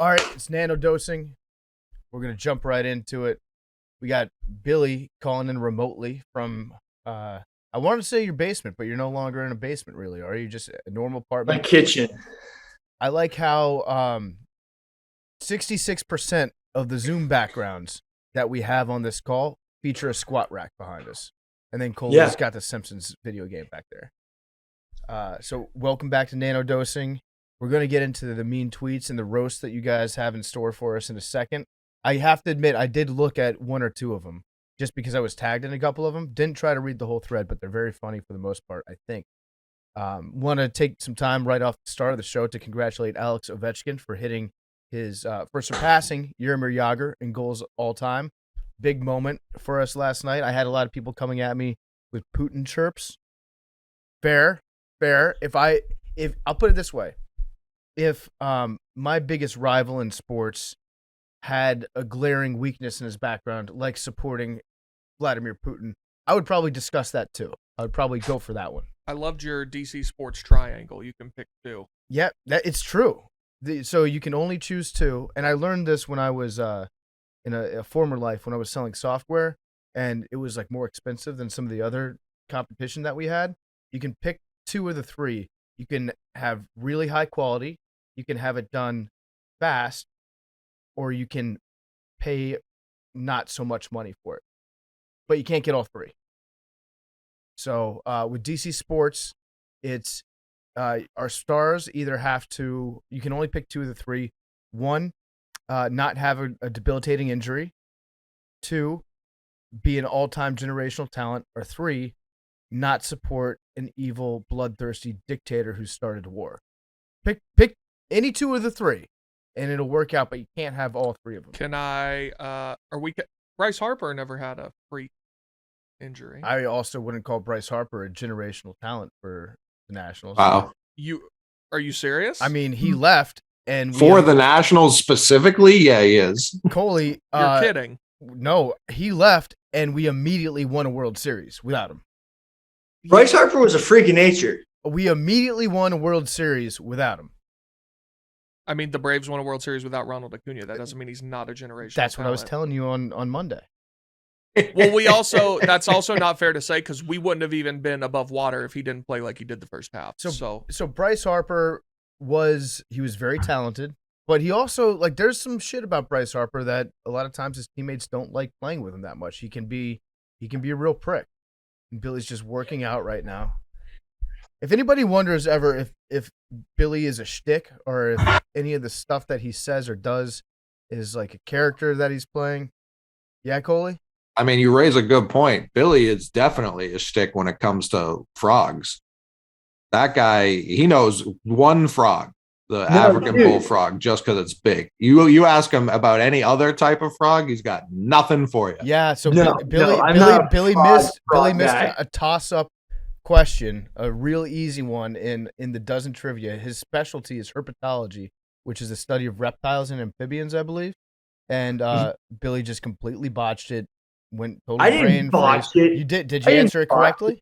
All right, it's nanodosing. We're going to jump right into it. We got Billy calling in remotely from, I wanted to say your basement, but you're no longer in a basement, really, are you? Just a normal apartment? My kitchen. I like how 66% of the Zoom backgrounds that we have on this call feature a squat rack behind us. And then Cole's got the Simpsons video game back there. So welcome back to Nanodosing. We're going to get into the mean tweets and the roast that you guys have in store for us in a second. I have to admit, I did look at one or two of them just because I was tagged in a couple of them. Didn't try to read the whole thread, but they're very funny for the most part, I think. Want to take some time right off the start of the show to congratulate Alex Ovechkin for hitting his for surpassing Jaromir Jagr in goals all time. Big moment for us last night. I had a lot of people coming at me with Putin chirps. Fair. If I'll put it this way. If my biggest rival in sports had a glaring weakness in his background, like supporting Vladimir Putin, I would probably discuss that too. I would probably go for that one. I loved your DC Sports triangle. You can pick two. Yeah, it's true. So you can only choose two. And I learned this when I was in a former life when I was selling software, and it was like more expensive than some of the other competition that we had. You can pick two of the three. You can have really high quality. You can have it done fast, or you can pay not so much money for it. But you can't get all three. So with DC Sports, it's our stars either have to, you can only pick two of the three. One, not have a debilitating injury. Two, be an all-time generational talent. Or three, not support an evil, bloodthirsty dictator who started a war. Pick any two of the three, and it'll work out, but you can't have all three of them. Can I, Bryce Harper never had a freak injury. I also wouldn't call Bryce Harper a generational talent for the Nationals. Wow. Are you serious? I mean, he left, and for the Nationals specifically, yeah, he is. Coley, you're kidding. No, he left, and we immediately won a World Series without him. Bryce Harper was a freak of nature. We immediately won a World Series without him. I mean, the Braves won a World Series without Ronald Acuna. That doesn't mean he's not a generational That's talent. what I was telling you on Monday. Well, that's also not fair to say, because we wouldn't have even been above water if he didn't play like he did the first half. So Bryce Harper was very talented, but he also, like, there's some shit about Bryce Harper that a lot of times his teammates don't like playing with him that much. He can be a real prick. And Billy's just working out right now. If anybody wonders ever if Billy is a shtick, or if any of the stuff that he says or does is like a character that he's playing, yeah, Coley? I mean, you raise a good point. Billy is definitely a shtick when it comes to frogs. That guy, he knows one frog, the African bullfrog, just because it's big. You ask him about any other type of frog, he's got nothing for you. Yeah, so Billy missed a toss-up question, a real easy one in the dozen trivia. His specialty is herpetology, which is the study of reptiles and amphibians, I believe. And Billy just completely botched it. I didn't botch it. You did? Did you answer it correctly?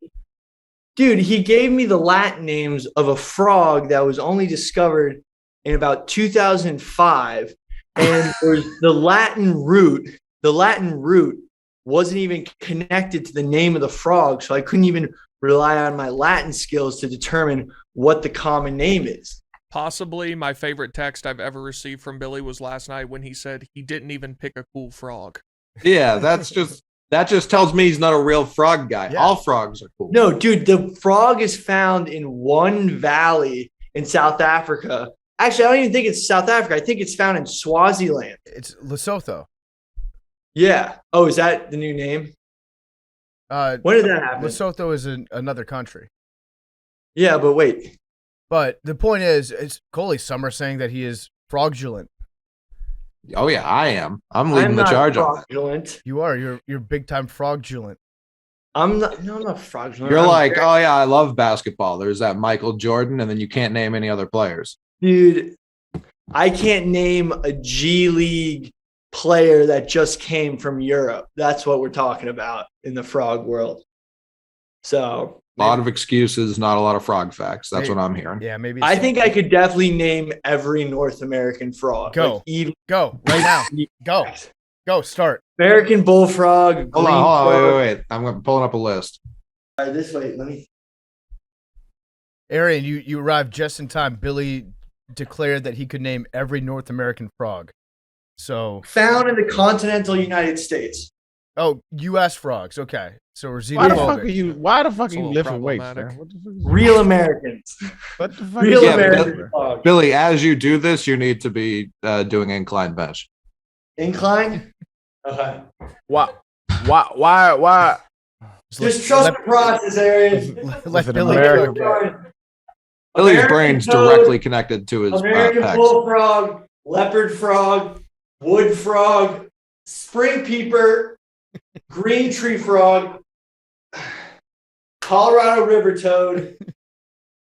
Dude, he gave me the Latin names of a frog that was only discovered in about 2005, and there's the Latin root. The Latin root wasn't even connected to the name of the frog, so I couldn't even rely on my Latin skills to determine what the common name is. Possibly my favorite text I've ever received from Billy was last night when he said he didn't even pick a cool frog. Yeah, that just tells me he's not a real frog guy. Yeah. All frogs are cool. No, dude, the frog is found in one valley in South Africa. Actually, I don't even think it's South Africa. I think it's found in Swaziland. It's Lesotho. Yeah. Oh, is that the new name? When did that happen? Lesotho is another country. Yeah, but wait. But the point is, it's Coley Summer saying that he is fraudulent. Oh yeah, I am. I'm leading the charge on that. You are. You're big time fraudulent. I'm not fraudulent. You're like, oh yeah, I love basketball. There's that Michael Jordan, and then you can't name any other players. Dude, I can't name a G League player that just came from Europe. That's what we're talking about in the frog world. So A lot of excuses, not a lot of frog facts. That's Maybe. what I'm hearing. Yeah, maybe. I think I could definitely name every North American frog. Go. Like, even Go right now. Go. Go. Start. American bullfrog. Hold on. Wait. I'm pulling up a list. All right, this way. Let me. Arian, you arrived just in time. Billy declared that he could name every North American frog. So Found in the continental United States. Oh, U.S. frogs. Okay, so we're Why the fuck xenophobic. are you? Why the fuck It's are a you little lifting weights, man? problematic. What the fuck is Real Americans. What the fuck? Real Yeah, American frog. Billy, as you do this, you need to be doing incline bench. Incline? Okay. Why? Why? Just trust the process, Arian. Let Listen, Billy America, cook. Billy's American brain's toad, directly connected to his American pecs. bullfrog, leopard frog, wood frog, spring peeper, green tree frog, Colorado river toad.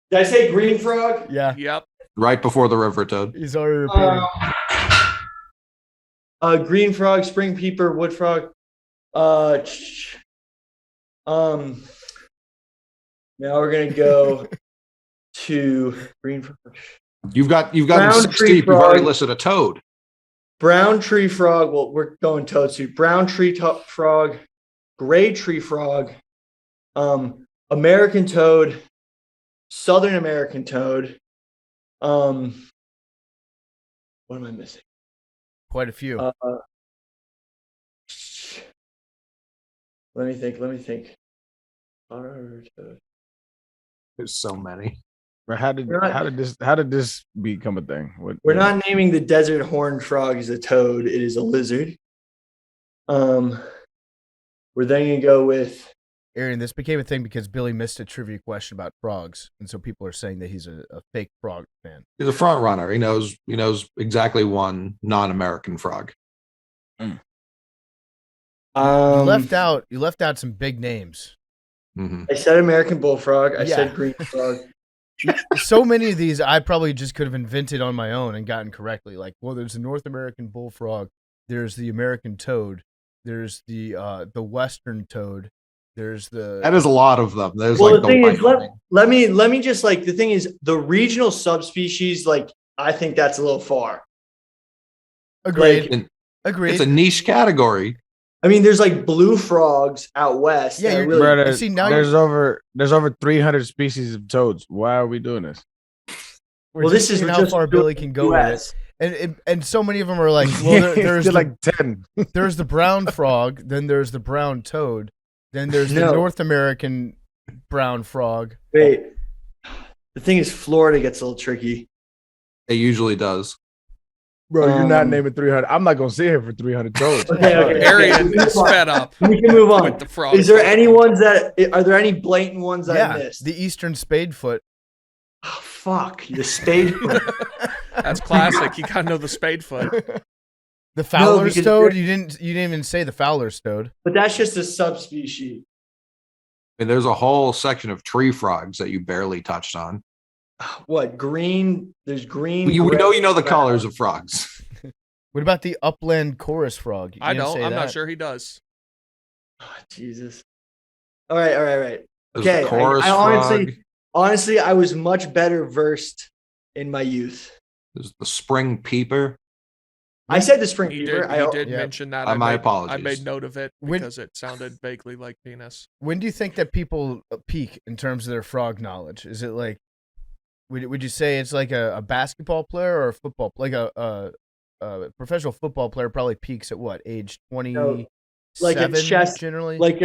Did I say green frog? Yeah, Yep. Right before the river toad. he's already repeating. Green frog, spring peeper, wood frog. Now we're gonna go to green frog. You've got Brown six tree deep. You've already frog. listed a toad. Brown tree frog. Well, we're going toad soup. Brown tree frog, gray tree frog, American toad, Southern American toad. What am I missing? Quite a few. Let me think. Colorado toad. There's so many. Bro, how did this become a thing? We're not naming the desert horned frog as a toad. It is a lizard. We're then gonna go with Arian, this became a thing because Billy missed a trivia question about frogs, and so people are saying that he's a fake frog fan. He's a front runner. He knows exactly one non-American frog. You left out some big names. Mm-hmm. I said American bullfrog. I Yeah. said green frog. So many of these I probably just could have invented on my own and gotten correctly. Like, well, there's the North American bullfrog, there's the American toad, there's the Western toad, there's the That is a lot of them. There's Well, like the thing white is, one. let me just like the thing is the regional subspecies. Like I think that's a little far. agreed. And Agreed. it's a niche category. I mean, there's like blue frogs out west. Yeah, that you're- really, Brother, See, now there's over 300 species of toads. Why are we doing this? We're well, just this is seeing how just far Billy can go with US. it. And so many of them are like, well, there's Still the, like 10. there's the brown frog, then there's the brown toad, then there's the No. North American brown frog. Wait, the thing is, Florida gets a little tricky. It usually does. Bro, you're not Um, naming 300. I'm not gonna sit here for 300 toads. Okay. Arian Move is on. fed up We can move on. with the frogs. Is there any ones that are there any blatant ones that I Yeah, missed? the Eastern spadefoot. Oh, fuck the spade. That's classic. You gotta know the spade foot. The Fowler's because toad. they're- You didn't even say the Fowler's toad. But that's just a subspecies. And there's a whole section of tree frogs that you barely touched on. What green? There's green. We gray, know you know the brown. colors of frogs. What about the upland chorus frog? You I didn't don't. say I'm not that. sure he does. Oh, Jesus. All right. There's Okay, the chorus I honestly- frog. Honestly, I was much better versed in my youth. There's the spring peeper. I said the spring He peeper. did Yeah. mention that. My I apologies. made note of it When- because it sounded vaguely like penis. When do you think that people peak in terms of their frog knowledge? Is it like, would you say it's like a basketball player or a football, like a professional football player probably peaks at what age 27 like a chess- generally? like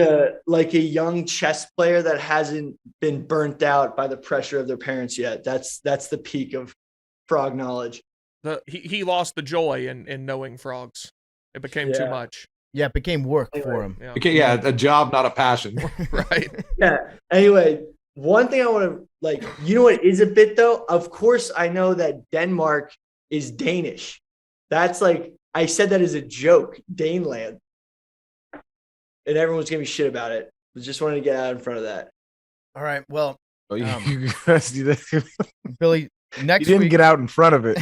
a young chess player that hasn't been burnt out by the pressure of their parents yet. That's the peak of frog knowledge. He lost the joy in knowing frogs. It became too Yeah. much. Yeah, it became work for him. Yeah. Okay, yeah, a job, not a passion. Right. Yeah. Anyway, one thing I want to like, you know what is a bit though? Of course, I know that Denmark is Danish. That's like I said that as a joke, Daneland, and everyone's gonna be shit about it. I just wanted to get out in front of that. All right, well, Oh, you, Um, you Billy, next didn't week. get out in front of it.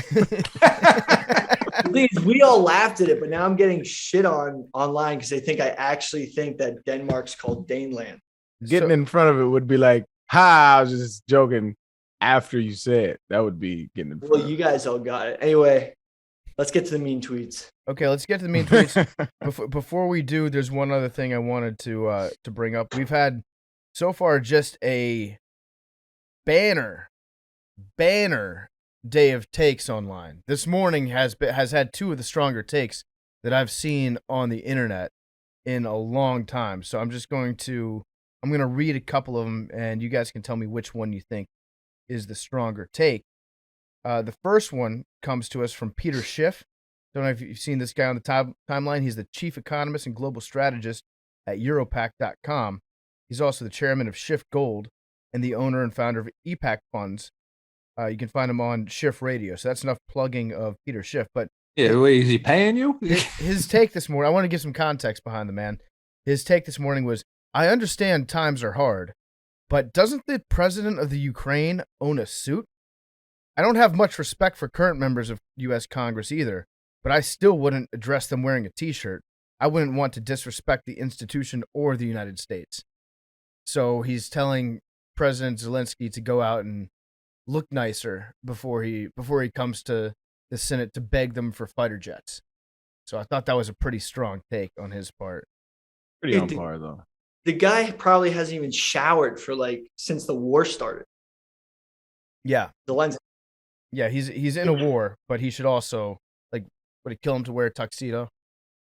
Please, we all laughed at it, but now I'm getting shit on online because they think I actually think that Denmark's called Daneland. Getting in front of it would be like, ha, I was just joking after you said it. That would be getting in front Well, you guys all got it. Anyway, let's get to the mean tweets. Okay, let's get to the mean tweets. Before we do, there's one other thing I wanted to bring up. We've had so far just a banner day of takes online. This morning has had two of the stronger takes that I've seen on the internet in a long time. So I'm going to read a couple of them, and you guys can tell me which one you think is the stronger take. The first one comes to us from Peter Schiff. Don't know if you've seen this guy on the timeline. He's the chief economist and global strategist at Europac.com. He's also the chairman of Schiff Gold and the owner and founder of EPAC Funds. You can find him on Schiff Radio. So that's enough plugging of Peter Schiff. But yeah, wait, is he paying you? his take this morning, I want to give some context behind the man. His take this morning was, I understand times are hard, but doesn't the president of the Ukraine own a suit? I don't have much respect for current members of U.S. Congress either, but I still wouldn't address them wearing a T-shirt. I wouldn't want to disrespect the institution or the United States. So he's telling President Zelensky to go out and look nicer before he comes to the Senate to beg them for fighter jets. So I thought that was a pretty strong take on his part. Pretty on par, though. The guy probably hasn't even showered for since the war started. Yeah. The lens. Yeah, he's in a war, but he should also, would it kill him to wear a tuxedo?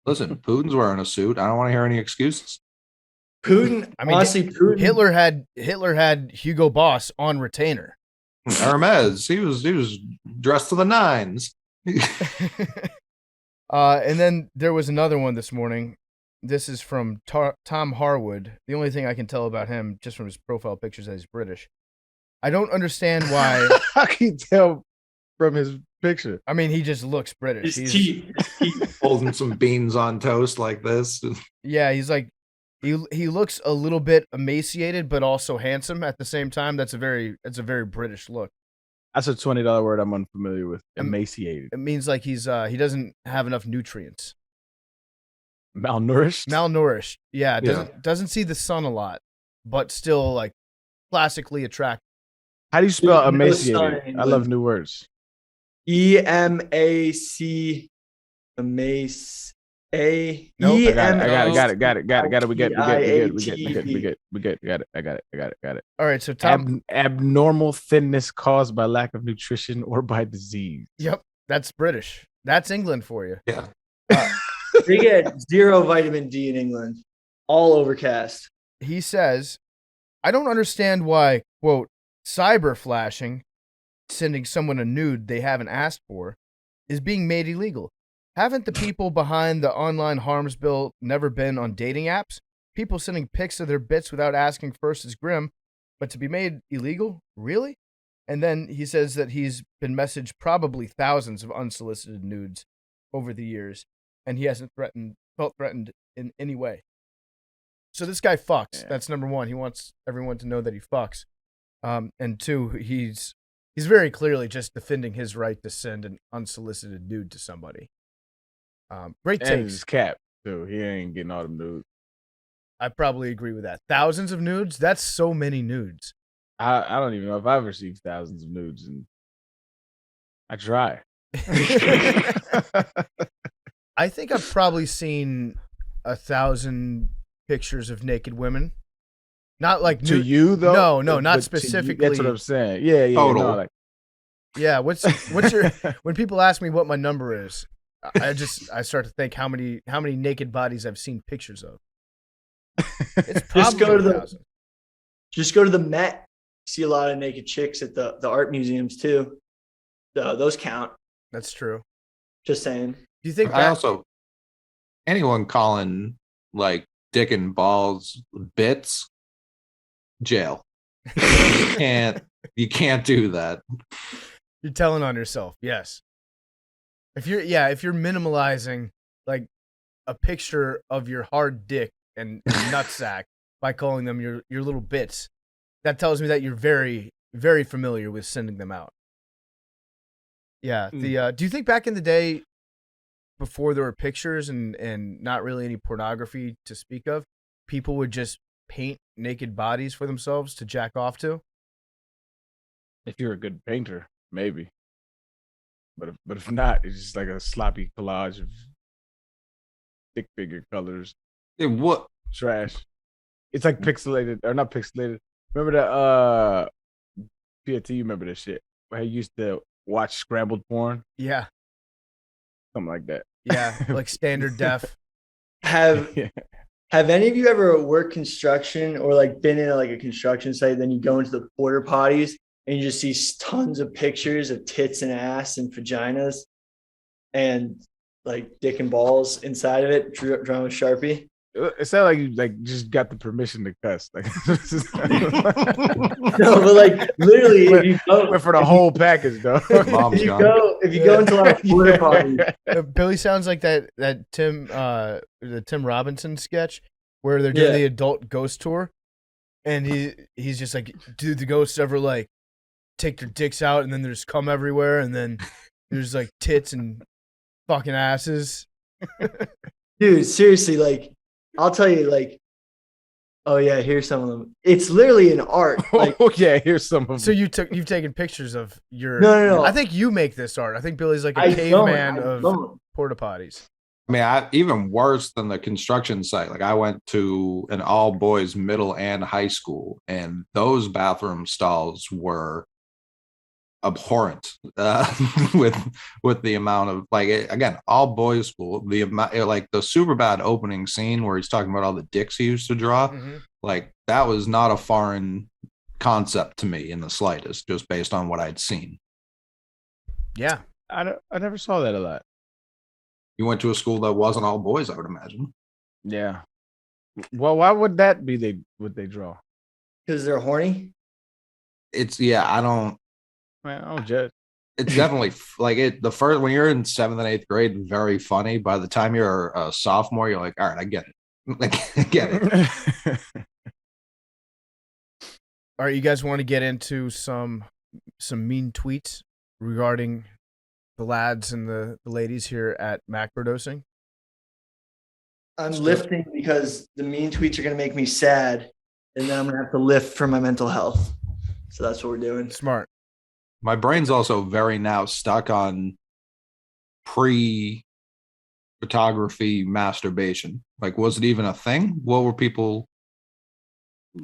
Listen, Putin's wearing a suit. I don't want to hear any excuses. Putin, I mean, honestly, Putin. Hitler had Hugo Boss on retainer. Hermes, he was dressed to the nines. And then there was another one this morning. This is from Tom Harwood. The only thing I can tell about him, just from his profile pictures, is that he's British. I don't understand why. I can tell from his picture. I mean, he just looks British. He's holding some beans on toast like this. Yeah, he's like, he looks a little bit emaciated, but also handsome at the same time. That's a very British look. That's a $20 word I'm unfamiliar with. Emaciated. It means like he doesn't have enough nutrients. Malnourished. Yeah, doesn't see the sun a lot, but still like classically attractive. How do you spell emaciated? I love new words. EMAC. Emace. A. Nope. I got it. We good. I got it. All right. So Tom, abnormal thinness caused by lack of nutrition or by disease. Yep, that's British. That's England for you. Yeah. They get 0 vitamin D in England. All overcast. He says, I don't understand why, quote, cyber flashing, sending someone a nude they haven't asked for, is being made illegal. Haven't the people behind the online harms bill never been on dating apps? People sending pics of their bits without asking first is grim, but to be made illegal? Really? And then he says that he's been messaged probably thousands of unsolicited nudes over the years, and he hasn't felt threatened in any way. So this guy fucks. Yeah. That's number one. He wants everyone to know that he fucks. And two, he's very clearly just defending his right to send an unsolicited nude to somebody. Great takes. And his cap, too. He ain't getting all them nudes. I probably agree with that. Thousands of nudes? That's so many nudes. I don't even know if I've received thousands of nudes, and I try. I think I've probably seen 1,000 pictures of naked women. Not like to you though. No, not specifically. That's what I'm saying. Yeah. Total. No, like, yeah. What's your? When people ask me what my number is, I start to think how many naked bodies I've seen pictures of. It's probably just go to the Met. See a lot of naked chicks at the art museums too. Those count. That's true. Just saying. Do you think anyone calling like dick and balls bits, jail. You can't do that. You're telling on yourself. Yes. If you're minimalizing like a picture of your hard dick and nutsack by calling them your little bits, that tells me that you're very, very familiar with sending them out. Yeah. Do you think back in the day, before there were pictures and not really any pornography to speak of, people would just paint naked bodies for themselves to jack off to? If you're a good painter, maybe. But if not, it's just like a sloppy collage of stick figure colors. What? Trash. It's like pixelated or not pixelated. Remember that PAT, you remember this shit? Where he used to watch scrambled porn? Yeah. Something like that. Yeah, like standard def. Have Yeah. Have any of you ever worked construction or like been in like a construction site? Then you go into the porta potties and you just see tons of pictures of tits and ass and vaginas and like dick and balls inside of it, drawn with Sharpie. It sounded like you like just got the permission to cuss. Like, No, but like literally, if you go went for the whole package, though. Mom's gone. if you go into like porta potties, Billy sounds like that the Tim Robinson sketch where they're doing the adult ghost tour, and he's just like, dude, the ghosts ever like take their dicks out and then there's cum everywhere and then there's like tits and fucking asses. dude, seriously, like I'll tell you, like, oh yeah, here's some of them. It's literally an art. Like, Oh yeah, here's some of them. So you've taken pictures of your No. I think you make this art. I think Billy's like a I caveman don't. of porta potties. I mean, even worse than the construction site. Like I went to an all boys middle and high school, and those bathroom stalls were abhorrent with the amount of again, all boys school. The amount, like the super bad opening scene where he's talking about all the dicks he used to draw. Mm-hmm. Like that was not a foreign concept to me in the slightest, just based on what I'd seen. Yeah, I never saw that a lot. You went to a school that wasn't all boys, I would imagine. Yeah. Well, why would that be? What they draw? Because they're horny. I don't. Man, I don't judge. It's definitely the first when you're in 7th and 8th grade, very funny. By the time you're a sophomore, you're like, all right, I get it. I get it. All right, you guys want to get into some mean tweets regarding the lads and the ladies here at Macrodosing? I'm lifting because the mean tweets are going to make me sad, and then I'm going to have to lift for my mental health. So that's what we're doing. Smart. My brain's also very now stuck on pre-photography masturbation. Like, was it even a thing? What were people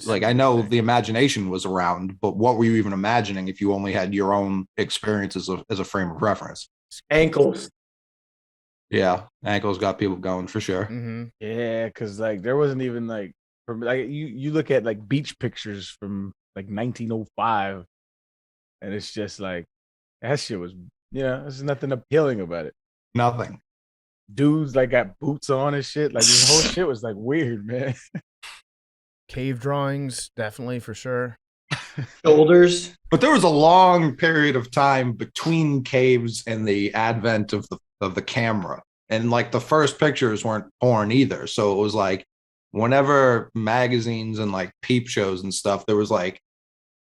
like? I know the imagination was around, but what were you even imagining if you only had your own experiences as a frame of reference? Ankles. Yeah, ankles got people going for sure. Mm-hmm. Yeah, because like there wasn't even like you look at like beach pictures from like 1905, and it's just like that shit was there's nothing appealing about it. Nothing. Dudes like got boots on and shit. Like this whole shit was like weird, man. Cave drawings, definitely for sure. Shoulders. But there was a long period of time between caves and the advent of the camera. And like the first pictures weren't porn either. So it was like whenever magazines and like peep shows and stuff, there was like,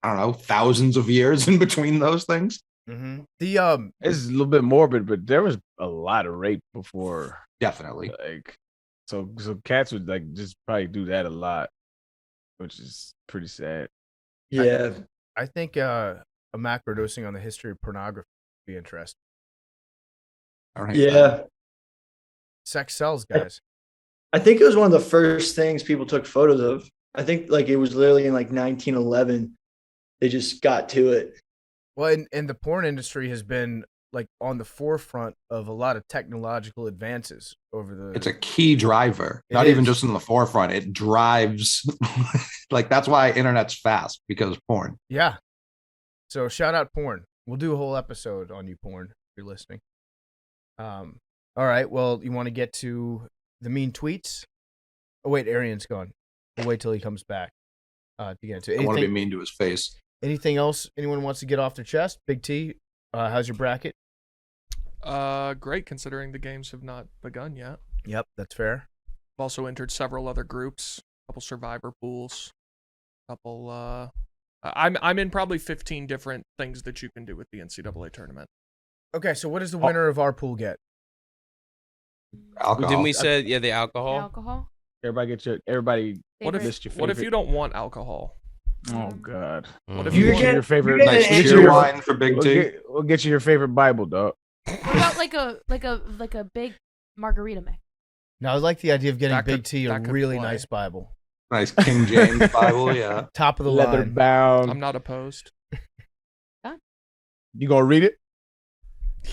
I don't know, thousands of years in between those things. Mm-hmm. It's a little bit morbid, but there was a lot of rape before. Definitely. Like so cats would like just probably do that a lot, which is pretty sad. Yeah. I think a macrodosing on the history of pornography would be interesting. All right. Yeah. Sex sells, guys. I think it was one of the first things people took photos of. I think like it was literally in like 1911. They just got to it. Well, and the porn industry has been like on the forefront of a lot of technological advances over the. It's a key driver, not even just in the forefront. It drives, like that's why internet's fast, because of porn. Yeah. So shout out porn. We'll do a whole episode on you, porn, if you're listening. All right. Well, you want to get to the mean tweets? Oh wait, Arian's gone. We'll wait till he comes back to get into it. I want to be mean to his face. Anything else anyone wants to get off their chest? Big T, how's your bracket? Great, considering the games have not begun yet. Yep, that's fair. I've also entered several other groups, a couple survivor pools, a couple. I'm in probably 15 different things that you can do with the NCAA tournament. Okay, so what does the winner of our pool get? Alcohol. Didn't we say the alcohol? Alcohol? Everybody. What if list your what if favorite- you don't want alcohol? Oh God. What if You you Get you want, your favorite? you're Nice getting get cheer your- wine for Big T. We'll get you your favorite Bible, dog. What about like a big margarita mix? Now I like the idea of getting That Big could- T a that could really play. nice Bible, Nice King James Bible, yeah. top of the Leather line. bound. I'm not opposed. You gonna read it?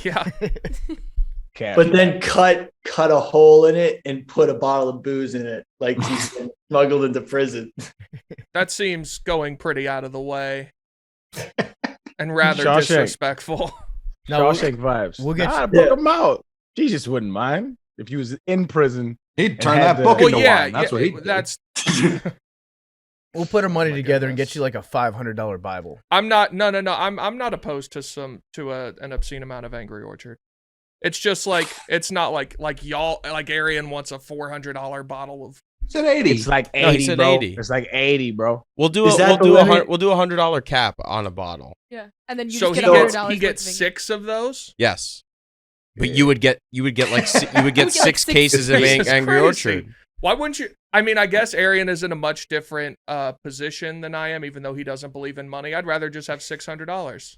Yeah. Cap. But then cut a hole in it and put a bottle of booze in it, like he's been smuggled into prison. That seems going pretty out of the way. And rather Shawshank. disrespectful. No, we'll- Shawshank vibes. we'll get nah, you- book him out. Jesus wouldn't mind if he was in prison. He'd turn had that book the- into Well, yeah, wine. That's yeah, what he'd do. that's. We'll put our money Oh my together and goodness. get you like a $500 Bible. I'm not. No. I'm not opposed to an obscene amount of Angry Orchard. It's just like it's not like y'all like Arian wants a $400 bottle of. It's an 80. It's like No, he 80, said bro. 80. It's like 80, bro. We'll do Is that the we'll limit? do $100 cap on a bottle. Yeah, and then you So just he get gets $100 he worth gets of 6 of those. Yes. But you would get like you would get like 6 six cases of cases. Angry Crazy. Orchard. Why wouldn't you? I mean, I guess Arian is in a much different position than I am, even though he doesn't believe in money. I'd rather just have $600.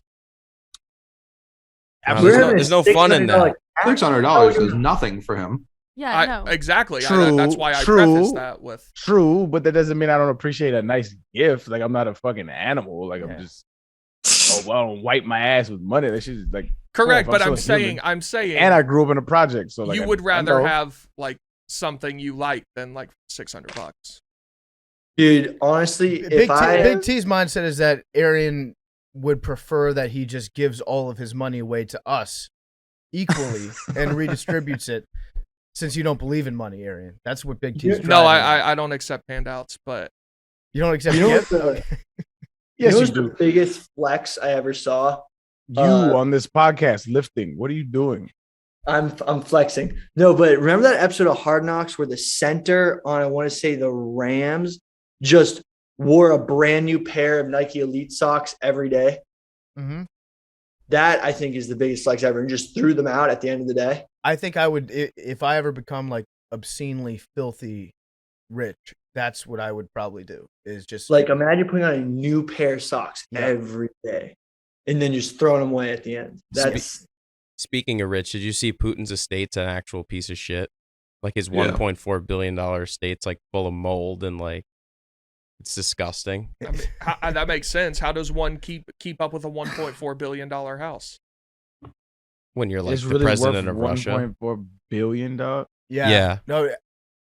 There's no fun in that. $600 is nothing for him. Yeah, I know. Exactly. True, That's why I true. preface that with. True, but that doesn't mean I don't appreciate a nice gift. Like I'm not a fucking animal. Like I'm just well, I don't wipe my ass with money. That shit's like Correct, I'm but so I'm saying, and I grew up in a project, so like you I- would I rather know. have like something you like than like $600. Dude, honestly, Big if T's mindset is that Arian would prefer that he just gives all of his money away to us equally and redistributes it. Since you don't believe in money, Arian, that's what Big T's. No, driving. I don't accept handouts, but You don't accept you know gifts? what Okay. Yes, you what's do. the biggest flex I ever saw? You on this podcast lifting. What are you doing? I'm flexing. No, but remember that episode of Hard Knocks where the center on, I want to say, the Rams just wore a brand new pair of Nike Elite socks every day? Mm-hmm. That I think is the biggest flex ever, and just threw them out at the end of the day. I think I would if I ever become like obscenely filthy rich. That's what I would probably do. Is just Like, imagine putting on a new pair of socks Yeah. every day, and then just throwing them away at the end. That's Speaking of rich, did you see Putin's estate's an actual piece of shit? Like his Yeah. $1.4 billion estate's like full of mold and like it's disgusting. I mean, that makes sense. How does one keep up with a $1.4 billion house? When you're like It's the really president worth of Russia. $1.4 billion, dog. yeah. No,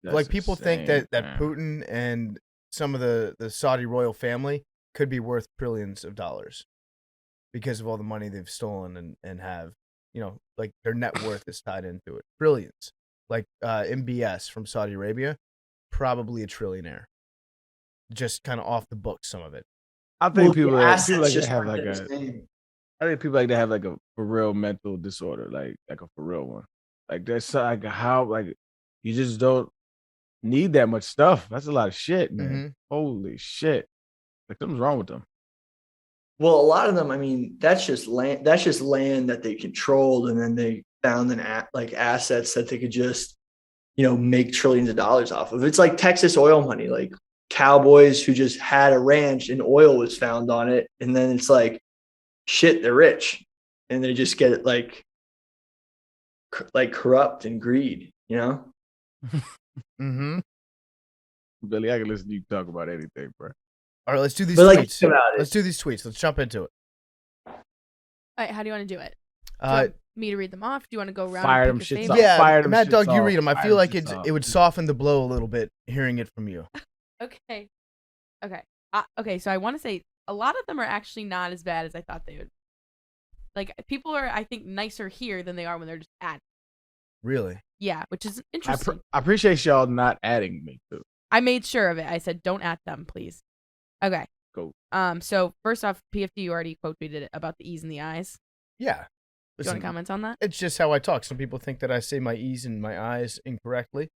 That's like people think insane, that man. Putin and some of the Saudi royal family could be worth trillions of dollars because of all the money they've stolen and have, like their net worth is tied into it. Trillions. Like MBS from Saudi Arabia, probably a trillionaire. Just kind of off the books, some of it. I think Well, people the like assets to just have aren't like the a. same. I think people like to have like a for real mental disorder, like a for real one. Like that's like how like you just don't need that much stuff. That's a lot of shit, man. Mhm. Holy shit! Like something's wrong with them. Well, a lot of them, I mean, that's just land. That's just land that they controlled, and then they found like assets that they could just, make trillions of dollars off of. It's like Texas oil money, like cowboys who just had a ranch and oil was found on it, and then it's like, shit, they're rich, and they just get it like corrupt and greed, Mm-hmm. Billy, I can listen to you talk about anything, bro. All right, let's do these But like, tweets. think about it. Let's do these tweets. Let's jump into it. All right, how do you want to do it? Do you Uh, want me to read them off? Do you want to go around? Fire and them pick your shits favorite? off. yeah, Fire them Mad shits Dog, you off. read them. I Fire feel them like shits off. it would soften the blow a little bit hearing it from you. Okay. Okay, so I want to say a lot of them are actually not as bad as I thought they would. Like, people are, I think, nicer here than they are when they're just adding. Really? Yeah, which is I interesting. appreciate y'all not adding me too. I made sure of it. I said, don't at them, please. Okay. Cool. So first off, PFD, you already quote tweeted it about the E's in the eyes. Yeah. Do you Listen, want to comment on that? it's just how I talk. Some people think that I say my E's and my I's incorrectly.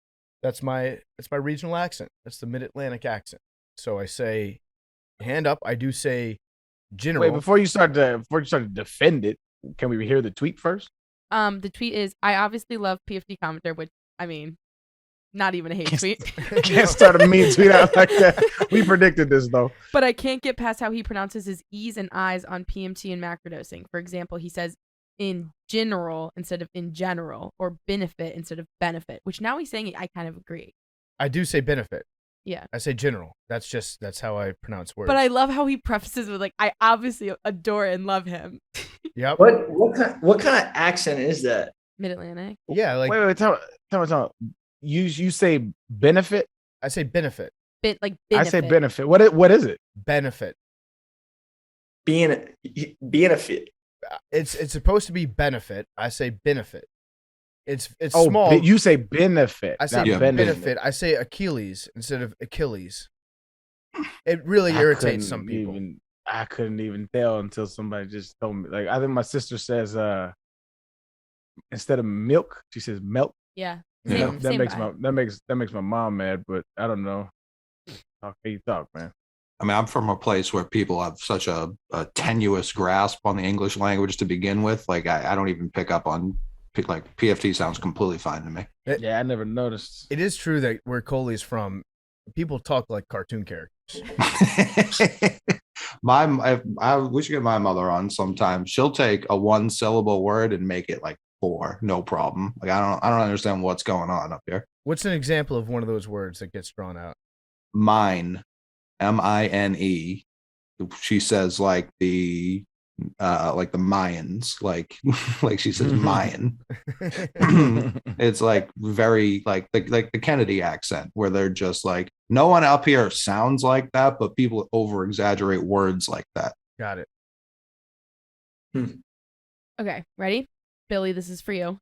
That's my regional accent. That's the Mid-Atlantic accent. So I say hand up. I do say general. Wait, before you start to defend it, can we hear the tweet first? The tweet is, I obviously love PFD commenter, which, I mean, Not even a hate tweet. Can't start a mean tweet out like that. We predicted this though. But I can't get past how he pronounces his E's and I's on PMT and macrodosing. For example, he says in general instead of in general, or benefit instead of benefit, which now he's saying it, I kind of agree. I do say benefit. Yeah. I say general. That's how I pronounce words. But I love how he prefaces with like, I obviously adore and love him. Yep. What kind of accent is that? Mid-Atlantic. Yeah, like Wait, tell me. You say benefit? I say benefit. Benefit. I say benefit. What is it? Benefit. Being a fit. It's supposed to be benefit. I say benefit. It's Oh, small. you say benefit. I say not benefit. I say Achilles instead of Achilles. It really irritates some people. I couldn't even tell until somebody just told me. Like I think my sister says instead of milk, she says milk. Yeah. Yeah, Same, that same makes vibe. that makes my mom mad, but I don't know. Talk how you talk, man. I mean, I'm from a place where people have such a tenuous grasp on the English language to begin with. Like, I don't even pick up on, like, PFT sounds completely fine to me. Yeah, I never noticed. It is true that where Coley's from, people talk like cartoon characters. We should get my mother on sometime. She'll take a 1-syllable word and make it like 4, no problem. Like, I don't understand what's going on up here. What's an example of one of those words that gets drawn out? Mine, M-I-N-E. She says like the Mayans, like she says Mayan. It's like very like the Kennedy accent, where they're just like, no one up here sounds like that, but people over exaggerate words like that. Got it. Okay, ready? Billy, this is for you.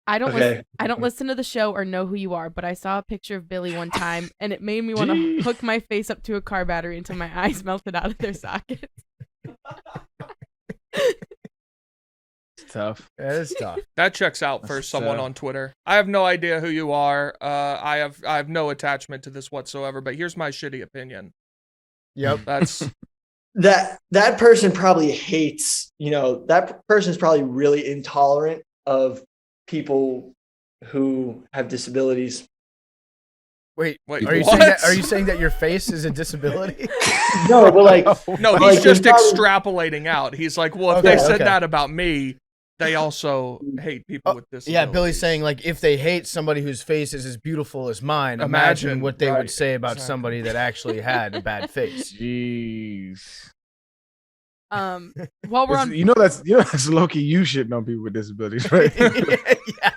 I don't listen to the show or know who you are, but I saw a picture of Billy one time and it made me want to hook my face up to a car battery until my eyes melted out of their sockets. It's tough. Yeah, it's tough. That checks out for someone on Twitter. I have no idea who you are. I have no attachment to this whatsoever, but here's my shitty opinion. Yep. That's that person probably hates, that person's probably really intolerant of people who have disabilities. Wait, are you saying that your face is a disability? No, but like no, he's like, just probably extrapolating out. He's like, well, if they said that about me, they also hate people with disabilities. Yeah, Billy's saying like, if they hate somebody whose face is as beautiful as mine, imagine what they would say about somebody that actually had a bad face. Jeez. While we're on, that's low-key you shitting on people with disabilities, right? Yeah.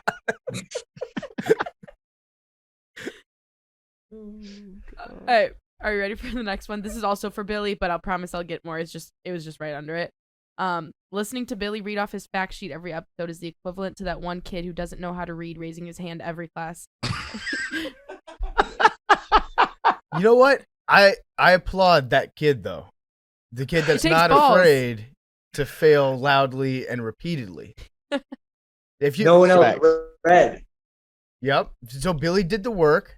All right, are you ready for the next one? This is also for Billy, but I'll promise I'll get more. It was just right under it. Listening to Billy read off his fact sheet every episode is the equivalent to that one kid who doesn't know how to read raising his hand every class. You know what? I applaud that kid though. The kid that's not afraid to fail loudly and repeatedly. If you no one else read. Yep. So Billy did the work.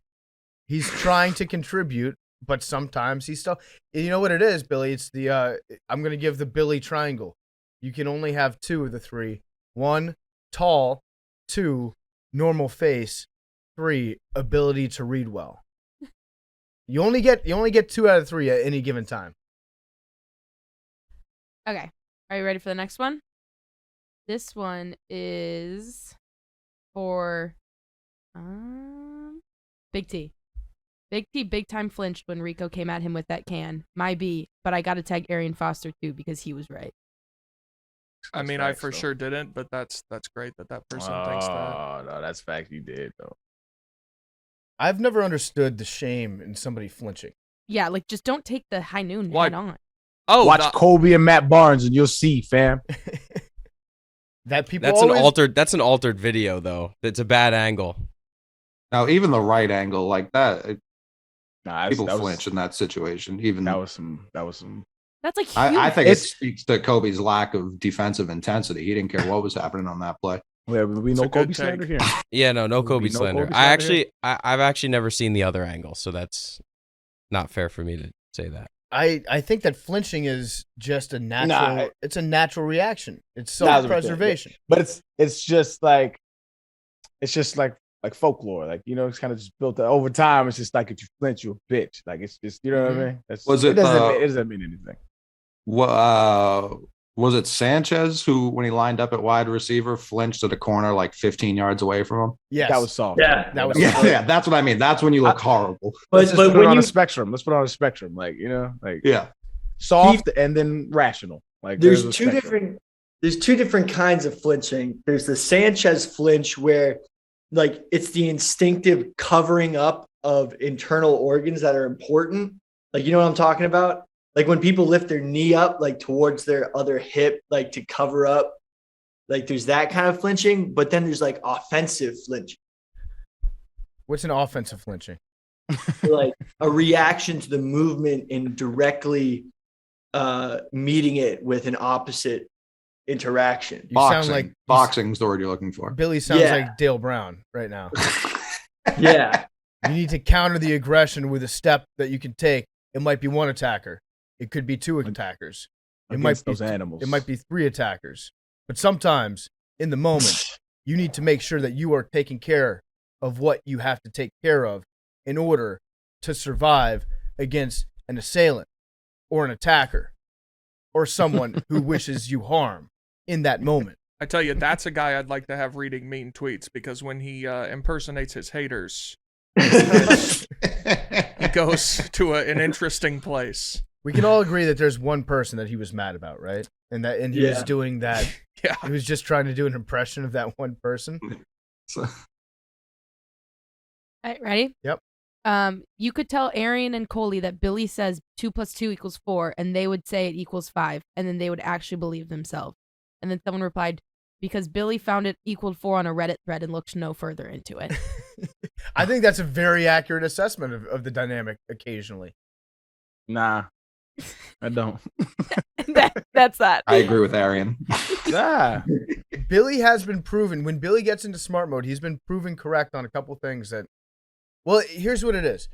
He's trying to contribute, but sometimes he's still. You know what it is, Billy? It's the I'm gonna give the Billy triangle. You can only have 2 of the 3. 1, tall. 2, normal face. 3, ability to read well. You only get 2 out of 3 at any given time. Okay. Are you ready for the next one? This one is for Big T. Big T big time flinched when Rico came at him with that can. My B, but I gotta tag Arian Foster too because he was right. I mean, I for sure didn't, but that's great that person thinks that. Oh no, that's fact you did though. I've never understood the shame in somebody flinching. Yeah, like just don't take the high noon head on. Oh, watch Kobe and Matt Barnes and you'll see, fam. That people That's an altered video though. It's a bad angle. Now, even the right angle like that, people that flinch in that situation. Even that was some. That's like huge. I think it speaks to Kobe's lack of defensive intensity. He didn't care what was happening on that play. Yeah, we know Kobe slander here. Yeah, no Kobe slander. I've actually never seen the other angle, so that's not fair for me to say that. I think that flinching is just a natural. It's a natural reaction. It's self-preservation. But it's just like like folklore. Like, it's kind of just built up over time. It's just like if you flinch, you a bitch. Like it's just, you know what I mean? It doesn't mean anything. Was it Sanchez who, when he lined up at wide receiver, flinched at a corner like 15 yards away from him? Yes. That was soft. Yeah. That was Yeah, that's what I mean. That's when you look horrible. Let's put it on a spectrum. Let's put it on a spectrum. Like, Yeah. soft and then rational. Like there's two different kinds of flinching. There's the Sanchez flinch where like it's the instinctive covering up of internal organs that are important. Like, you know what I'm talking about? Like when people lift their knee up, like towards their other hip, like to cover up, like there's that kind of flinching, but then there's like offensive flinching. What's an offensive flinching? Like a reaction to the movement and directly meeting it with an opposite interaction. Boxing's the word you're looking for. Billy sounds like Dale Brown right now. Yeah. You need to counter the aggression with a step that you can take. It might be one attacker. It could be two attackers. It might be those animals. It might be three attackers. But sometimes in the moment, you need to make sure that you are taking care of what you have to take care of in order to survive against an assailant or an attacker or someone who wishes you harm in that moment. I tell you, that's a guy I'd like to have reading mean tweets, because when he impersonates his haters, he goes to an interesting place. We can all agree that there's one person that he was mad about, right? And he was doing that. Yeah. He was just trying to do an impression of that one person. All right, ready? Yep. You could tell Arian and Coley that Billy says 2 + 2 = 4, and they would say it equals 5, and then they would actually believe themselves. And then someone replied, because Billy found it equaled 4 on a Reddit thread and looked no further into it. I think that's a very accurate assessment of the dynamic occasionally. Nah, I don't. That's that. I agree with Arian. Nah. Billy has been proven, when Billy gets into smart mode, he's been proven correct on a couple things that, well, here's what it is.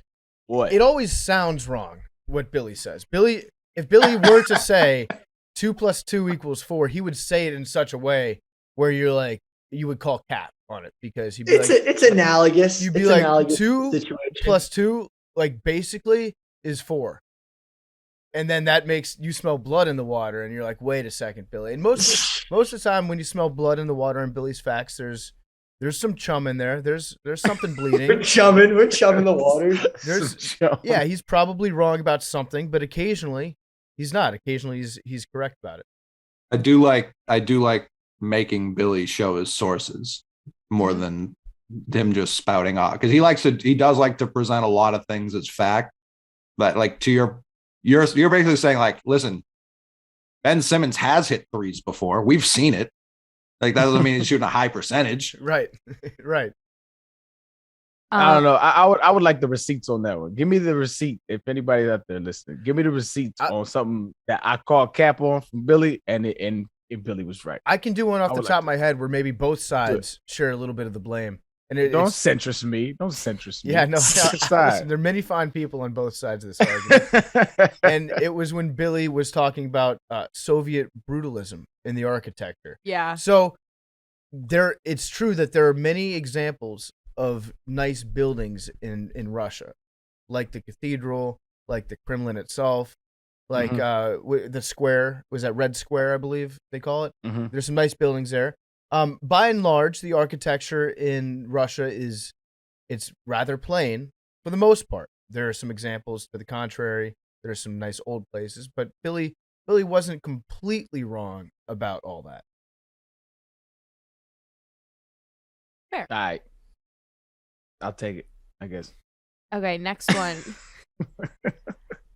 What? It always sounds wrong what Billy says. If Billy were to say 2 + 2 = 4, he would say it in such a way where you're like, you would call cap on it, because he'd be it's analogous. You'd be it's like analogous 2 situation. + 2, like basically is 4. And then that makes you smell blood in the water, and you're like, wait a second, Billy. And most of the time when you smell blood in the water in Billy's facts, there's some chum in there. There's something bleeding. We're chumming the water. Yeah, he's probably wrong about something, but occasionally he's not. Occasionally he's correct about it. I do like making Billy show his sources more than him just spouting off, because he does like to present a lot of things as fact. But like you're basically saying, like, listen, Ben Simmons has hit threes before. We've seen it. Like, that doesn't mean he's shooting a high percentage. Right. Right. I don't know. I would like the receipts on that one. Give me the receipt. If anybody's out there listening, give me the receipts on something that I called cap on from Billy, and if Billy was right. I can do one off the top of my head where maybe both sides share a little bit of the blame. And don't censure me. Yeah, no. Listen, there are many fine people on both sides of this argument. And it was when Billy was talking about Soviet brutalism in the architecture. Yeah. So it's true that there are many examples of nice buildings in Russia, like the cathedral, like the Kremlin itself, like the square. Was that Red Square, I believe they call it? Mm-hmm. There's some nice buildings there. By and large, the architecture in Russia it's rather plain for the most part. There are some examples to the contrary. There are some nice old places, but Billy wasn't completely wrong about all that. Fair. All right. I'll take it, I guess. Okay, next one.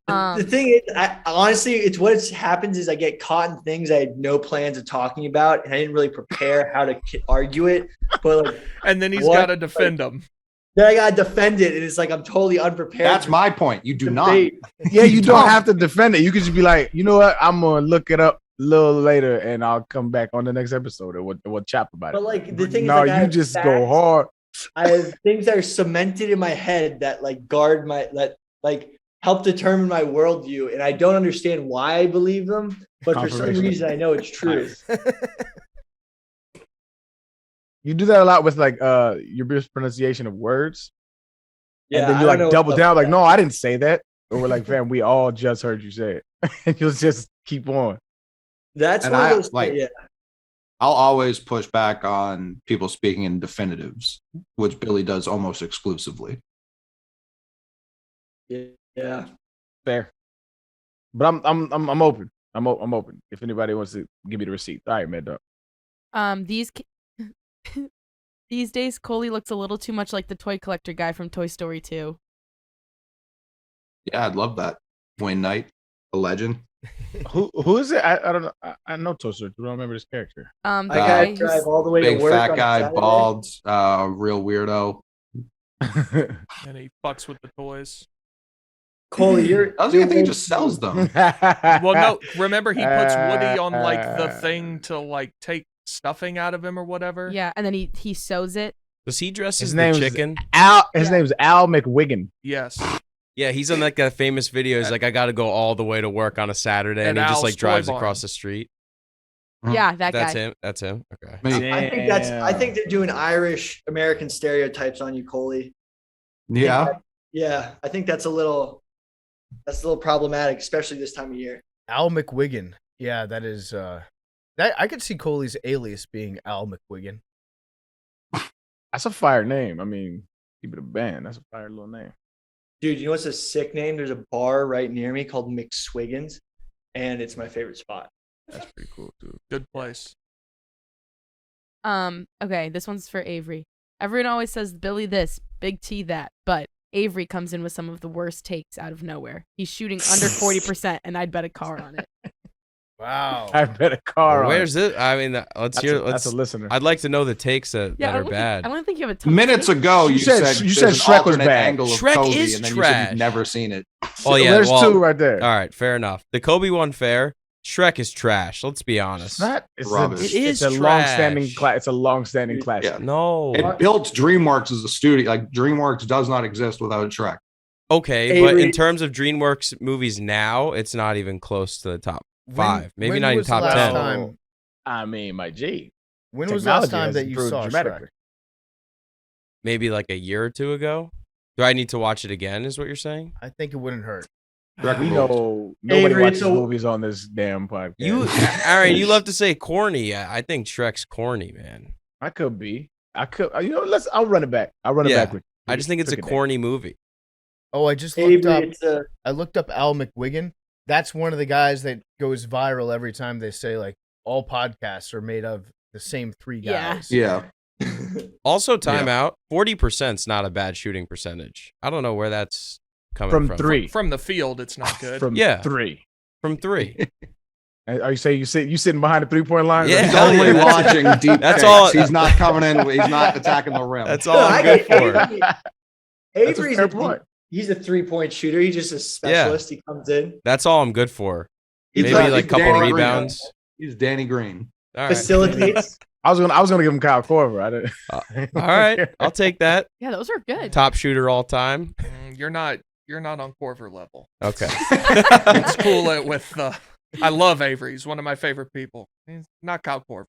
The thing is, honestly, it's what happens is I get caught in things I had no plans of talking about, and I didn't really prepare how to argue it. But and then he's got to defend them. Then I got to defend it, and it's like I'm totally unprepared. That's my point. You do not. Yeah, you don't have to defend it. You can just be like, you know what? I'm gonna look it up a little later, and I'll come back on the next episode and we'll chat about it. But like the thing is, like, you just go hard. I have things that are cemented in my head that like guard help determine my worldview, and I don't understand why I believe them, but for some reason I know it's true. You do that a lot with like your mispronunciation of words. Yeah, and then I you don't like know double what's down, up like, with no, I didn't say that. Or we're like, fam, we all just heard you say it. And you'll just keep on. That's And one of I, those like- yeah. I'll always push back on people speaking in definitives, which Billy does almost exclusively. Yeah. Fair. But I'm open. I'm open. If anybody wants to give me the receipt. All right, Mad Dog. These days, Coley looks a little too much like the toy collector guy from Toy Story 2. Yeah, I'd love that. Wayne Knight, a legend. Who is it? I don't know. I know Toy Story. I don't remember this character. The I guy gotta who's- drive all the way Big to work fat on guy, Saturday. bald, real weirdo. And he fucks with the toys. Coley, you're. I was gonna think he just sells them. Well, no, remember he puts Woody on like the thing to like take stuffing out of him or whatever. Yeah, and then he sews it. Does he dress His as name's the chicken? Al. His Yeah. name's Al McWiggin. Yes. Yeah, he's on like that famous video. He's like, I got to go all the way to work on a Saturday, and And he just Al's like drives toy barn. across the street. Yeah, that That's guy. him. That's him. Okay. I think they're doing Irish American stereotypes on you, Coley. Yeah. Yeah, I think that's a little problematic, especially this time of year. Al McWiggin. Yeah, that is that I could see Coley's alias being Al McWiggin. That's a fire name. I mean, keep it a band. That's a fire little name. Dude, you know what's a sick name? There's a bar right near me called McSwiggins, and it's my favorite spot. That's pretty cool too. Good place. Okay, this one's for Avery. Everyone always says Billy this, Big T that, but Avery comes in with some of the worst takes out of nowhere. He's shooting under 40%, and I'd bet a car on it. Wow. I bet a car. on Where's it. it? I mean, let's hear. That's Let's. a listener. I'd like to know the takes that Yeah, are bad. I don't think you have a ton. Minutes of ago, You you said- said you there's said an Shrek was alternate bad. angle of Shrek Kobe, is and then you trash. said you've never seen it. Oh yeah, There's well, two right there. all right, fair enough. The Kobe one, fair. Shrek is trash. Let's be honest. It's not. It's Rubbish. It is It's a long-standing. trash. It's a long-standing classic. Yeah. No. It built DreamWorks as a studio. Like DreamWorks does not exist without Shrek. Okay, but in Avery- terms of DreamWorks movies now, it's not even close to the top five. Maybe when not even was the top last 10. time- I mean, my G. When was the last Technology time has that you improved saw dramatically. Shrek? Maybe like a year or two ago. Do I need to watch it again? Is what you're saying? I think it wouldn't hurt. Shrek We rules. know nobody Avery, watches so- movies on this damn podcast. You, Arian, you love to say corny. I think Shrek's corny, man. I could be. I could. You know, I'll run it back. I'll run it Yeah. back with you. I just think it's a Pick name. corny movie. Oh, I just looked up. Avery, it's a I looked up Al McWiggin. That's one of the guys that goes viral every time they say like all podcasts are made of the same three Yeah. guys. Yeah. Also, timeout. 40%'s not a bad shooting percentage. I don't know where that's coming From from. three. From the field, it's not good. From Yeah. three. From three. Are you saying you sitting behind the 3-point line? Yeah. He's Hell only yeah, that's- watching deep. that's takes. all- He's not coming in. He's not attacking the rim. That's all I'm good for. That's a Avery's fair point. He's a 3-point shooter. He's just a specialist. He comes in, That's all I'm good for. He's Maybe like- like a he's couple Danny Green. rebounds. He's Danny Green. All right. facilitates. I was gonna give him Kyle Korver. I didn't. All right. I'll take that. Yeah, those are good. Top shooter all time. You're not on Corver level. Okay. It's cool it with I love Avery. He's one of my favorite people. He's not Kyle Corver.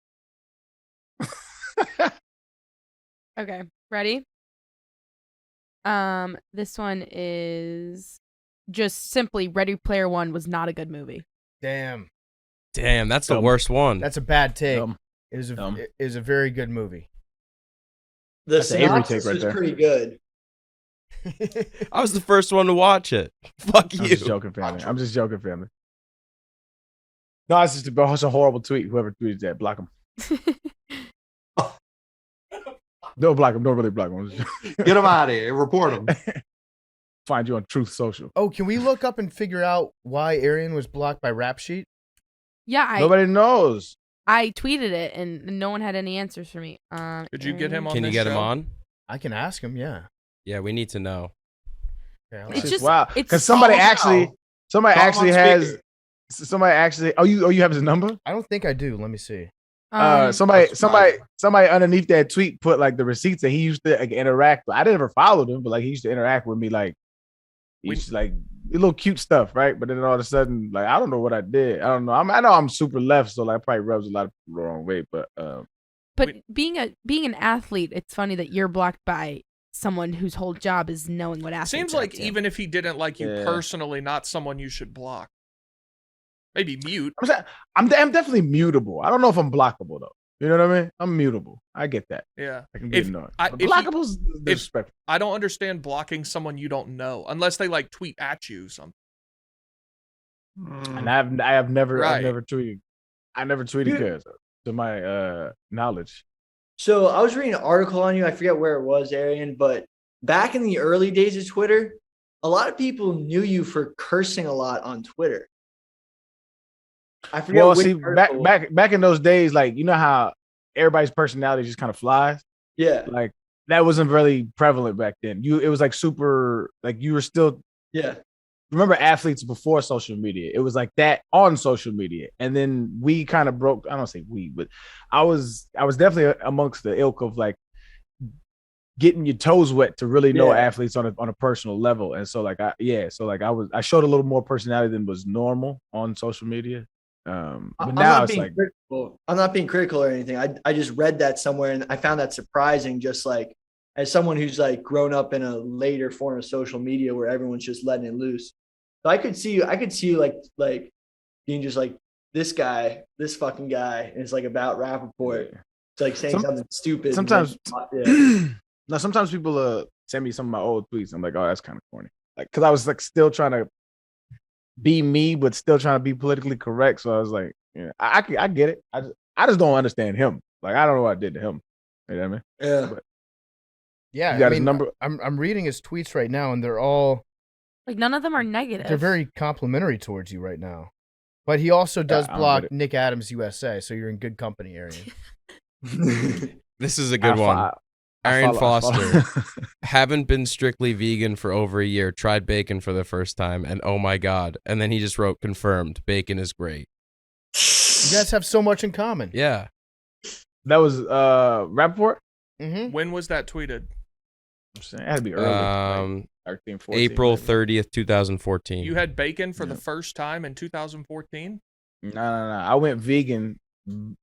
Okay, ready? This one is just simply Ready Player One was not a good movie. Damn. Damn, that's the Dumb. worst one. That's a bad take. Dumb. It is Dumb. it is a very good movie. The That's an Avery synopsis take right is there. pretty good. I was the first one to watch it. Fuck I'm you. just joking, family. I'm just joking, family. No, it's just a horrible tweet. Whoever tweeted that, block him. Don't block him. Don't really block him. Get him out of here. Report him. Find you on Truth Social. Oh, can we look up and figure out why Arian was blocked by Rap Sheet? Yeah, Nobody knows. I tweeted it and no one had any answers for me. Could you get him on Can you this get him show? on? I can ask him, yeah. Yeah, we need to know. Okay, I'll It's ask just- wow. it's- Because somebody Oh, actually, wow. somebody Call him actually on has. speaker. Somebody actually. Oh, you have his number? I don't think I do. Let me see. Somebody That's surprising. underneath that tweet put like the receipts that he used to like, interact with. I didn't follow him, but like he used to interact with me like he used to like little cute stuff, right? But then all of a sudden, like I don't know what I did. I don't know. I know I'm super left, so like probably rubs a lot of people the wrong way. But But being an athlete, it's funny that you're blocked by someone whose whole job is knowing what athletes seems are like up to. even if he didn't like you personally, not someone you should block. Maybe mute. I'm definitely mutable. I don't know if I'm blockable though. You know what I mean? I'm mutable. I get that. Yeah. I can be annoyed. Blockables disrespectful. I don't understand blocking someone you don't know unless they like tweet at you something. And I have never tweeted. I never tweeted kids to my knowledge. So I was reading an article on you. I forget where it was, Arian, but back in the early days of Twitter, a lot of people knew you for cursing a lot on Twitter. I forget. Well, see, back in those days, like you know how everybody's personality just kind of flies. Yeah, like that wasn't really prevalent back then. It was like super, like you were still. Yeah. Remember athletes before social media? It was like that on social media, and then we kind of broke. I don't say we, but I was definitely amongst the ilk of like getting your toes wet to really know athletes on a personal level, and so like I showed a little more personality than was normal on social media. But now it's like I'm not being critical or anything. I just read that somewhere and I found that surprising. Just like as someone who's like grown up in a later form of social media where everyone's just letting it loose. So I could see you like being just like this fucking guy, and it's like about Rappaport. It's like saying something stupid. Sometimes, sometimes people send me some of my old tweets. I'm like, oh, that's kind of corny. Like, cause I was like still trying to be me, but still trying to be politically correct. So I was like, yeah, I get it. I just don't understand him. Like, I don't know what I did to him. You know what I mean? Yeah. But yeah. You got his number. I'm reading his tweets right now, and they're all like none of them are negative. They're very complimentary towards you right now. But he also does block Nick Adams USA, so you're in good company, Arian. This is a good one. Arian Foster. Haven't been strictly vegan for over a year. Tried bacon for the first time, and oh my god. And then he just wrote, confirmed, bacon is great. You guys have so much in common. Yeah. That was Rappaport? Mm-hmm. When was that tweeted? I'm saying it had to be early. Like 13, 14, April maybe. 30th, 2014. You had bacon for the first time in 2014? No. I went vegan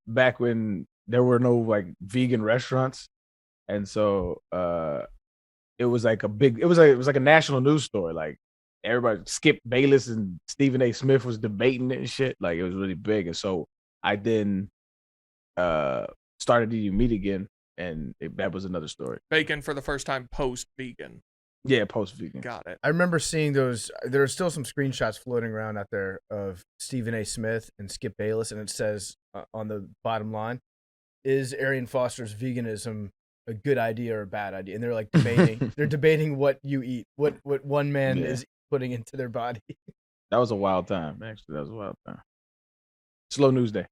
back when there were no like vegan restaurants. And so it was like it was like a national news story. Like everybody, Skip Bayless and Stephen A. Smith was debating it and shit. Like it was really big. And so I then started eating meat again, and that was another story. Bacon for the first time post-vegan. Yeah, post-vegan. Got it. I remember seeing those. There are still some screenshots floating around out there of Stephen A. Smith and Skip Bayless, and it says on the bottom line, "Is Arian Foster's veganism a good idea or a bad idea?" And they're like debating. They're debating what you eat, what one man is putting into their body. That was a wild time. Actually, that was a wild time. Slow news day.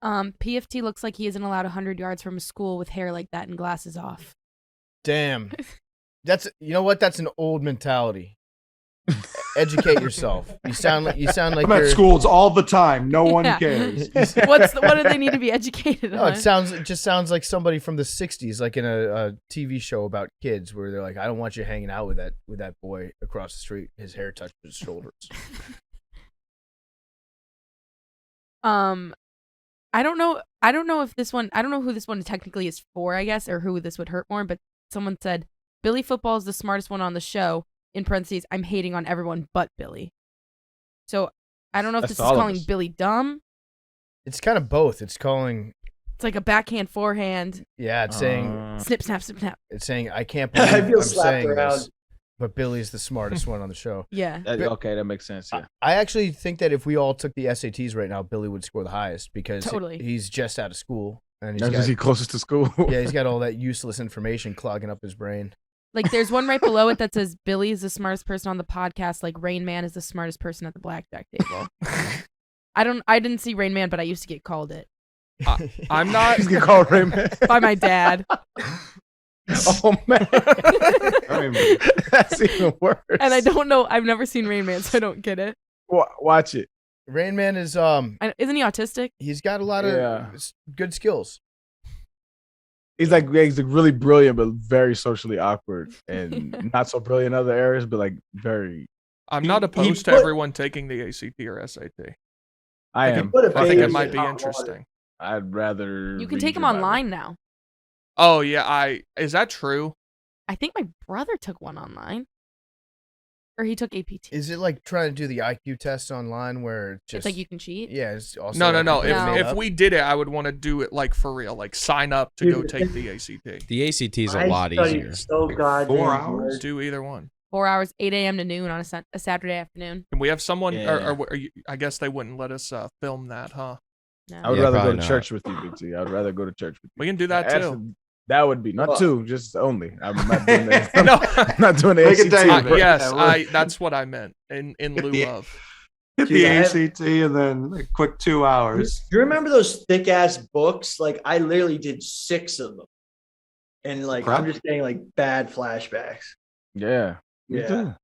PFT looks like he isn't allowed 100 yards from a school with hair like that and glasses off. Damn. You know what? That's an old mentality. Educate yourself. You sound like I'm at schools all the time. No one cares. What do they need to be educated on? It just sounds like somebody from the 60s, like in a TV show about kids where they're like, I don't want you hanging out with that boy across the street. His hair touches his shoulders. I don't know if this one, I don't know who this one technically is for, I guess, or who this would hurt more, but someone said Billy Football is the smartest one on the show. In parentheses, I'm hating on everyone but Billy. So I don't know if this is calling Billy dumb. It's kind of both. It's like a backhand, forehand. Yeah, it's saying snip, snap, snip, snap. It's saying I can't believe I'm saying this, but Billy's the smartest one on the show. Yeah. Okay, that makes sense. Yeah. I actually think that if we all took the SATs right now, Billy would score the highest because he's just out of school and he's closest to school. Yeah, he's got all that useless information clogging up his brain. Like there's one right below it that says Billy is the smartest person on the podcast, like Rain Man is the smartest person at the blackjack table. I didn't see Rain Man, but I used to get called it. I'm not get called Rain Man by my dad. Oh man. That's even worse. And I don't know, I've never seen Rain Man, so I don't get it. Watch it. Rain Man is isn't he autistic? He's got a lot of good skills. He's really brilliant, but very socially awkward, and not so brilliant in other areas, but like very. I'm not opposed to everyone taking the ACT or SAT. I am. I think it might be interesting. I'd rather. You can read take them your Bible. online now. Oh yeah, is that true? I think my brother took one online. Or he took APT. Is it like trying to do the IQ test online where it's just It's like you can cheat? Yeah, it's also No. like No. If we did it, I would want to do it like for real, like sign up to go take the ACT. The ACT is a I lot studied easier. So goddamn 4 hard. hours? Do either one. 4 hours, 8 a.m. to noon on a Saturday afternoon. Can we have someone? Yeah. Or I guess they wouldn't let us film that, huh? No. I would Yeah, rather go probably to not. church with you, Big T. I would rather go to church with you. We can do that too. That would be not Well- two, just only. I'm not doing that. No. I'm not doing the Make it ACT. day, bro. Yes, that's what I meant in lieu Yeah. of. Hit Dude, the I have- ACT and then a quick 2 hours. Do you remember those thick ass books? Like I literally did 6 of them, and like Prep? I'm just getting like bad flashbacks. Yeah. Me Yeah. too.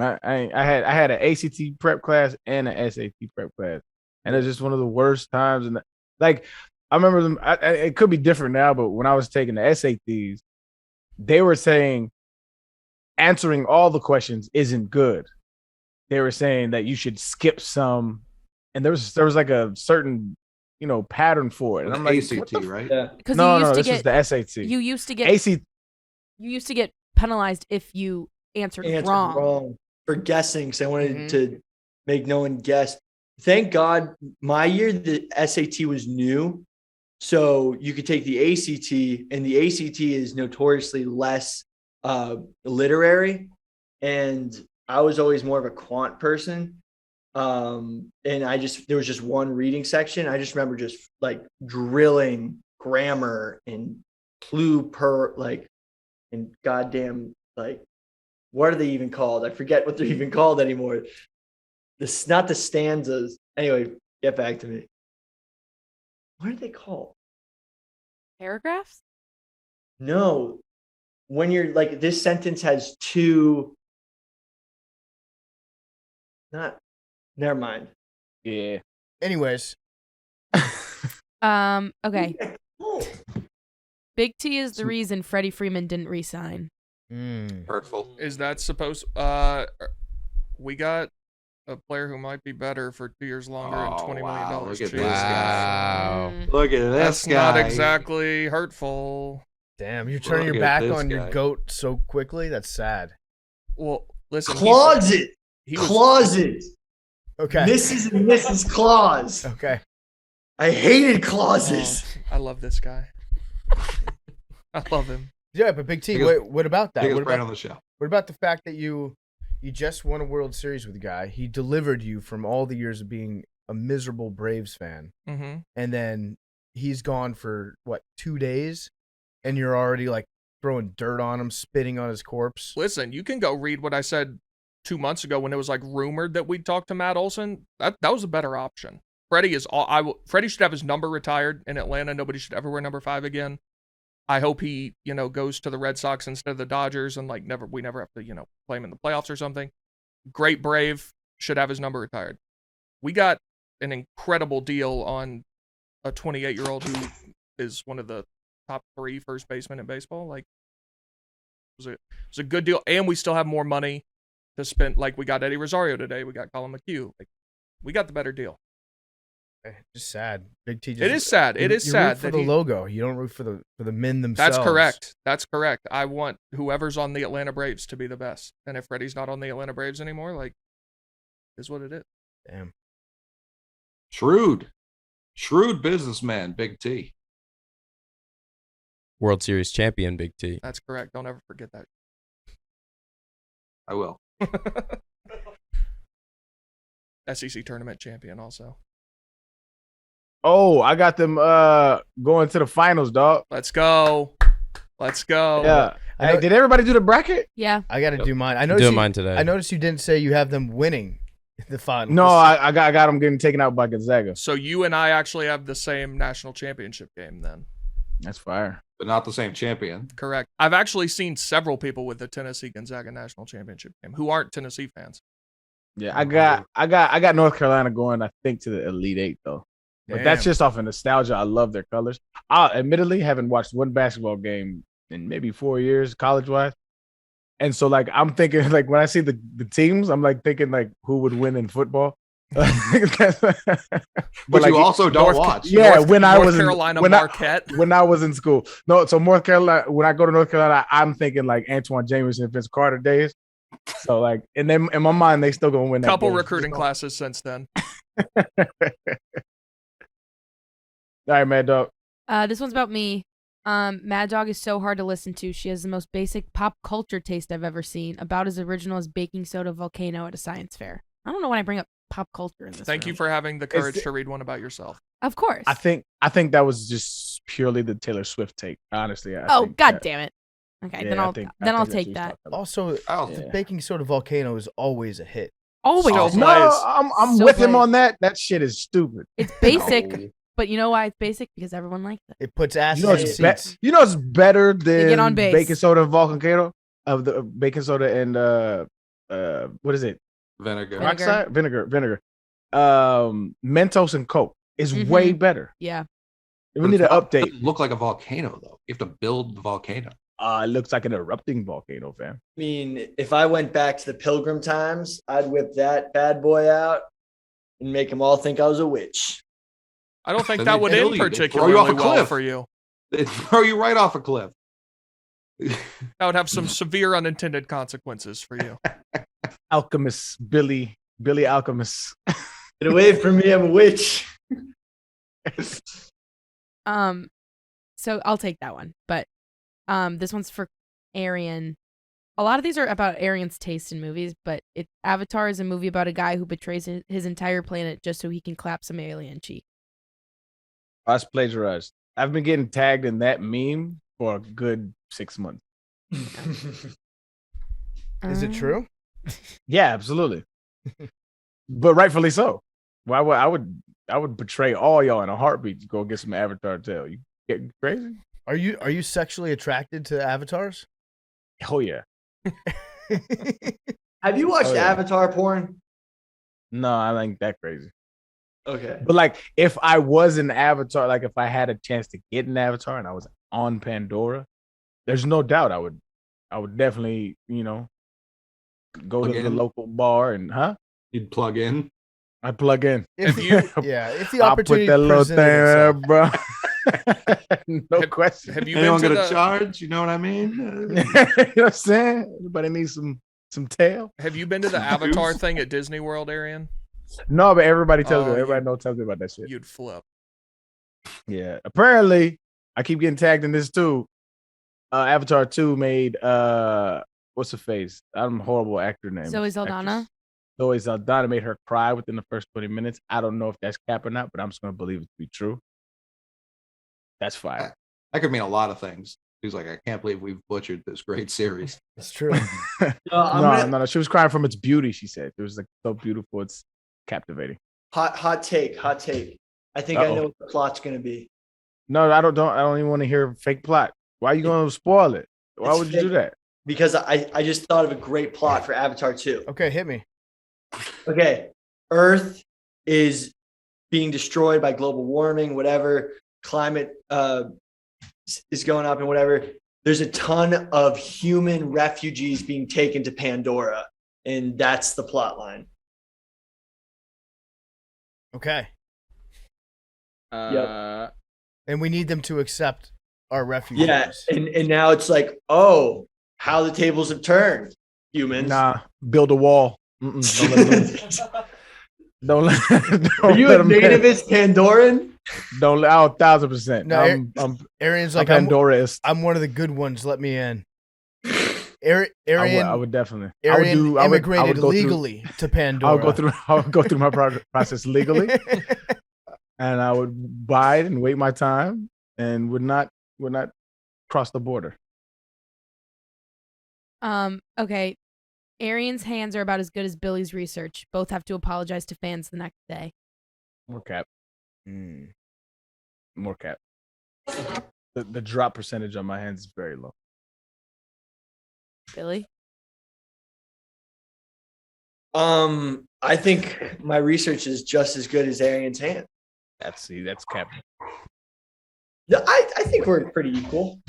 I had an ACT prep class and an SAT prep class, and it's just one of the worst times. And like I remember them. It could be different now, but when I was taking the SATs, they were saying answering all the questions isn't good. They were saying that you should skip some, and there was like a certain pattern for it. And I'm like, what ACT, the right? Yeah. Because no, you used to this was get the SAT. you used to get ACT. you used to get penalized if you answered wrong. For guessing. So I wanted Mhm. to make no one guess. Thank God my year the SAT was new. So you could take the ACT, and the ACT is notoriously less literary. And I was always more of a quant person. And there was just one reading section. I just remember just like drilling grammar and and goddamn, like, what are they even called? I forget what they're even called anymore. This not the stanzas. Anyway, get back to me. What are they called? Paragraphs? No. When you're like, this sentence has two. Never mind. Yeah. Anyways, Okay. Oh, Big T is the reason Freddie Freeman didn't resign. Hurtful. Is that supposed? We got a player who might be better for 2 years longer and $20 million. Wow, look at cheese. this Wow. Look at this That's guy. not exactly hurtful. damn, you're turning Look your at back this on your guy. goat so quickly. That's sad. Well, listen. closet. He was, Closet. Okay. Mrs. and Mrs. Claus. Okay. I hated clauses. I love this guy. I love him. Yeah, but Big T, Biggest- what about that? Biggest What brand about, on the show. what about the fact that you just won a World Series with a guy? He delivered you from all the years of being a miserable Braves fan, Mm-hmm. and then he's gone for 2 days, and you're already like throwing dirt on him, spitting on his corpse. Listen, you can go read what I said 2 months ago when it was like rumored that we'd talk to Matt Olson. That was a better option. Freddie Freddie should have his number retired in Atlanta. Nobody should ever wear number 5 again. I hope he, goes to the Red Sox instead of the Dodgers and we never have to, play him in the playoffs or something. Great Brave, should have his number retired. We got an incredible deal on a 28-year-old who is one of the top 3 first basemen in baseball. It was a good deal, and we still have more money to spend. Like, we got Eddie Rosario today, we got Colin McHugh. We got the better deal. Just sad. Big T. Just, It is sad. It is you sad root for that the he- logo. You don't root for the men themselves. That's correct. I want whoever's on the Atlanta Braves to be the best. And if Freddie's not on the Atlanta Braves anymore, is what it is. Damn. Shrewd businessman, Big T. World Series champion, Big T. That's correct. Don't ever forget that. I will. SEC tournament champion also. Oh, I got them going to the finals, dog. Let's go. Yeah. I Hey, know- did everybody do the bracket? Yeah. I got to do mine. I I'm noticed doing you, mine today. I noticed you didn't say you have them winning the finals. No, I got them getting taken out by Gonzaga. So you and I actually have the same national championship game then. That's fire. But not the same champion. Correct. I've actually seen several people with the Tennessee Gonzaga national championship game who aren't Tennessee fans. Yeah, I got North Carolina going, I think, to the Elite Eight though. But that's Damn. just off of nostalgia. I love their colors. I admittedly haven't watched one basketball game in maybe 4 years, college wise. And so I'm thinking when I see the teams, I'm thinking who would win in football. But like, you also don't watch. Yeah, North Carolina Marquette. When I was in school. No, so North Carolina. When I go to North Carolina, I'm thinking like Antoine Jameson, Vince Carter days. So like, and then in my mind, they still gonna win. Couple recruiting classes since then. All right, Mad Dog. This one's about me. Mad Dog is so hard to listen to. She has the most basic pop culture taste I've ever seen. About as original as baking soda volcano at a science fair. I don't know when I bring up pop culture in this. Thank you for having the courage to read one about yourself. Of course. I think that was just purely the Taylor Swift take. Honestly. God damn it. Okay, Yeah, then I'll take that. Also, the baking soda volcano is always a hit. Always. No, I'm So with him plays. on that. That shit is stupid. It's basic, but you know why it's basic? Because everyone likes it. It puts acid You know, in it's seats. it's better get on than base. baking soda and volcano of the baking soda and what is it? Vinegar. Vinegar. Vinegar. Mentos and Coke is way better. Yeah. We need an It update. doesn't look like a volcano though. You have to build the volcano. It looks like an erupting volcano, fam. I mean, if I went back to the Pilgrim times, I'd whip that bad boy out and make them all think I was a witch. I don't think Then that they would kill end you. They throw particularly you off a well cliff. for you. They throw you right off a cliff. That would have some severe unintended consequences for you. Alchemist, Billy Alchemist. Get away from me, I'm a witch. So I'll take that one. But this one's for Arian. A lot of these are about Arian's taste in movies, but Avatar is a movie about a guy who betrays his entire planet just so he can clap some alien cheek. That's plagiarized. I've been getting tagged in that meme for a good 6 months. Is it true? Yeah, absolutely. But rightfully so. Why would I would betray all y'all in a heartbeat to go get some Avatar tail. You getting crazy? Are you sexually attracted to avatars? Oh yeah. Have you watched yeah. Avatar porn? No, I ain't that crazy. Okay. But like, if I was an Avatar, like if I had a chance to get an Avatar and I was on Pandora, there's no doubt I would definitely, go Plug to the in? local bar and You'd plug in. I'd plug in. If the I'll put opportunity that little thing presented there, itself. bro. No question. Have you Anyone been to gonna the charge? You know what I mean? You know what I'm saying? Everybody needs some tail. Have you been to the Avatar thing at Disney World, Arian? No, but everybody tells me. Oh, Everybody tells me about that shit. You'd flip. Yeah. Apparently, I keep getting tagged in this too. Avatar 2 made what's her face? I'm a horrible actor name. Zoe Saldana. Zoe Saldana made her cry within the first 20 minutes. I don't know if that's cap or not, but I'm just gonna believe it to be true. That's fire. That could mean a lot of things. He's like, I can't believe we've butchered this great series. It's true. No. She was crying from its beauty. She said it was like so beautiful. It's captivating. Hot take. I think I know what the plot's gonna be. No, I don't even want to hear fake plot. Why are you gonna spoil it? Why would you do that? Because I just thought of a great plot for Avatar 2. Okay, hit me. Okay. Earth is being destroyed by global warming, whatever. Climate is going up and whatever. There's a ton of human refugees being taken to Pandora, and that's the plot line. Okay. Yep. And we need them to accept our refugees. Yeah, and now it's like, oh, how the tables have turned, humans. Nah, build a wall. Don't let them. Don't let. Are you a nativist Pandoran? Don't let. 1,000%. No, I'm Arian's like, Pandorist. I'm one of the good ones. Let me in. Arian, I would definitely. Arian immigrated I would go legally to Pandora. I would go through my process legally, and I would bide and wait my time, and would not cross the border. Okay. Arian's hands are about as good as Billy's research. Both have to apologize to fans the next day. More cap. More cap. The drop percentage on my hands is very low. Billy? I think my research is just as good as Arian's hand. That's cap. I think we're pretty equal.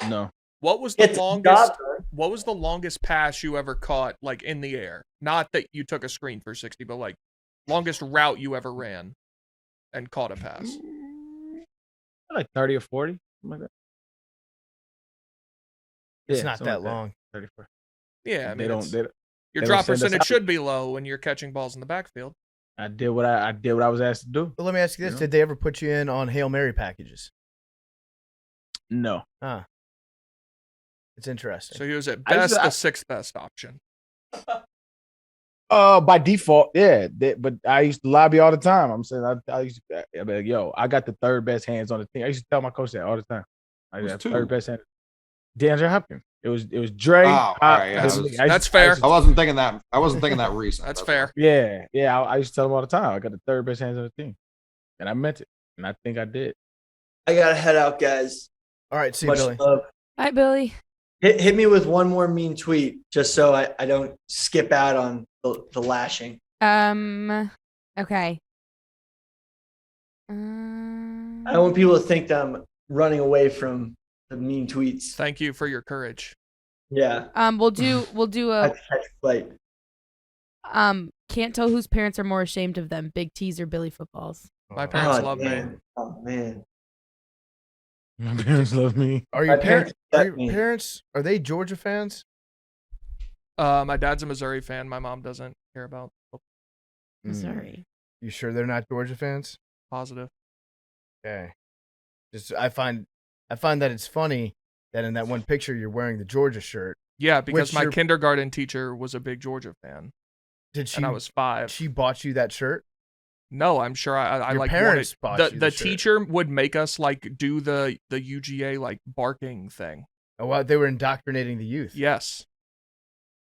No. What was the longest pass you ever caught, like in the air? Not that you took a screen for 60, but like Longest route you ever ran and caught a pass. Like 30 or 40, something like that. It's Yeah, not something that like long. 34. Yeah, I mean, They don't your they drop don't send us percentage out. should be low when you're catching balls in the backfield. I did what I was asked to do. Well, let me ask you this: Yeah. did they ever put you in on Hail Mary packages? No. It's interesting. So he was at I best just- the sixth best option. By default, yeah. But I used to lobby all the time. I'm saying I used to I'd be like, yo, I got the third best hands on the team. I used to tell my coach that all the time. I Who's got two? third best hand. DeAndre Hopkins. It was Dre. Oh, all right, yeah, that's fair. I wasn't thinking that recent. That's fair. Yeah. I used to tell him all the time. I got the third best hands on the team, and I meant it, and I think I did. I gotta head out, guys. All right, see you, Much Billy. love. Hi, Billy. Hit me with one more mean tweet, just so I don't skip out on the lashing. Okay. I don't want people to think that I'm running away from the mean tweets. Thank you for your courage. Yeah. We'll do I a have to catch a flight. can't tell whose parents are more ashamed of them, Big T's or Billy footballs. My parents Oh, love me. man. Oh man. My parents love me. Are your My parents parents? Are they Georgia fans? My dad's a Missouri fan. My mom doesn't care about Missouri. You sure they're not Georgia fans? positive. Okay. Just I find that it's funny that in that one picture you're wearing the Georgia shirt. Yeah, because Which my your- kindergarten teacher was a big Georgia fan, Did she? and I was 5. She bought you that shirt. No, I'm sure I Your like parents wanted bought you the the shirt. teacher would make us like do the UGA like barking thing. Oh, wow, they were indoctrinating the youth. Yes.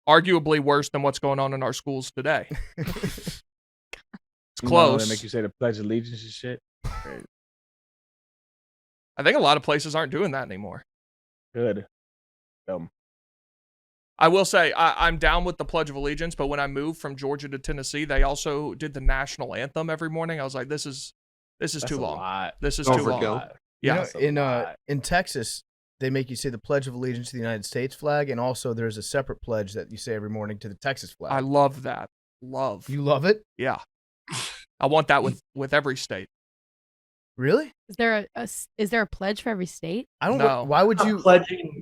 Arguably worse than what's going on in our schools today. It's You know, close. they make you say the Pledge of Allegiance and shit. I think a lot of places aren't doing that anymore. Good. I will say I'm down with the Pledge of Allegiance, but when I moved from Georgia to Tennessee, they also did the national anthem every morning. I was like, this is That's too a long. lot. This is Overkill. too long. You Yeah. know, That's a in lot. Texas, they make you say the Pledge of Allegiance to the United States flag, and also there's a separate pledge that you say every morning to the Texas flag. I love that. Love. You love it? Yeah. I want that with every state. Really? Is there is there a pledge for every state? I don't. No. Why would I'm you?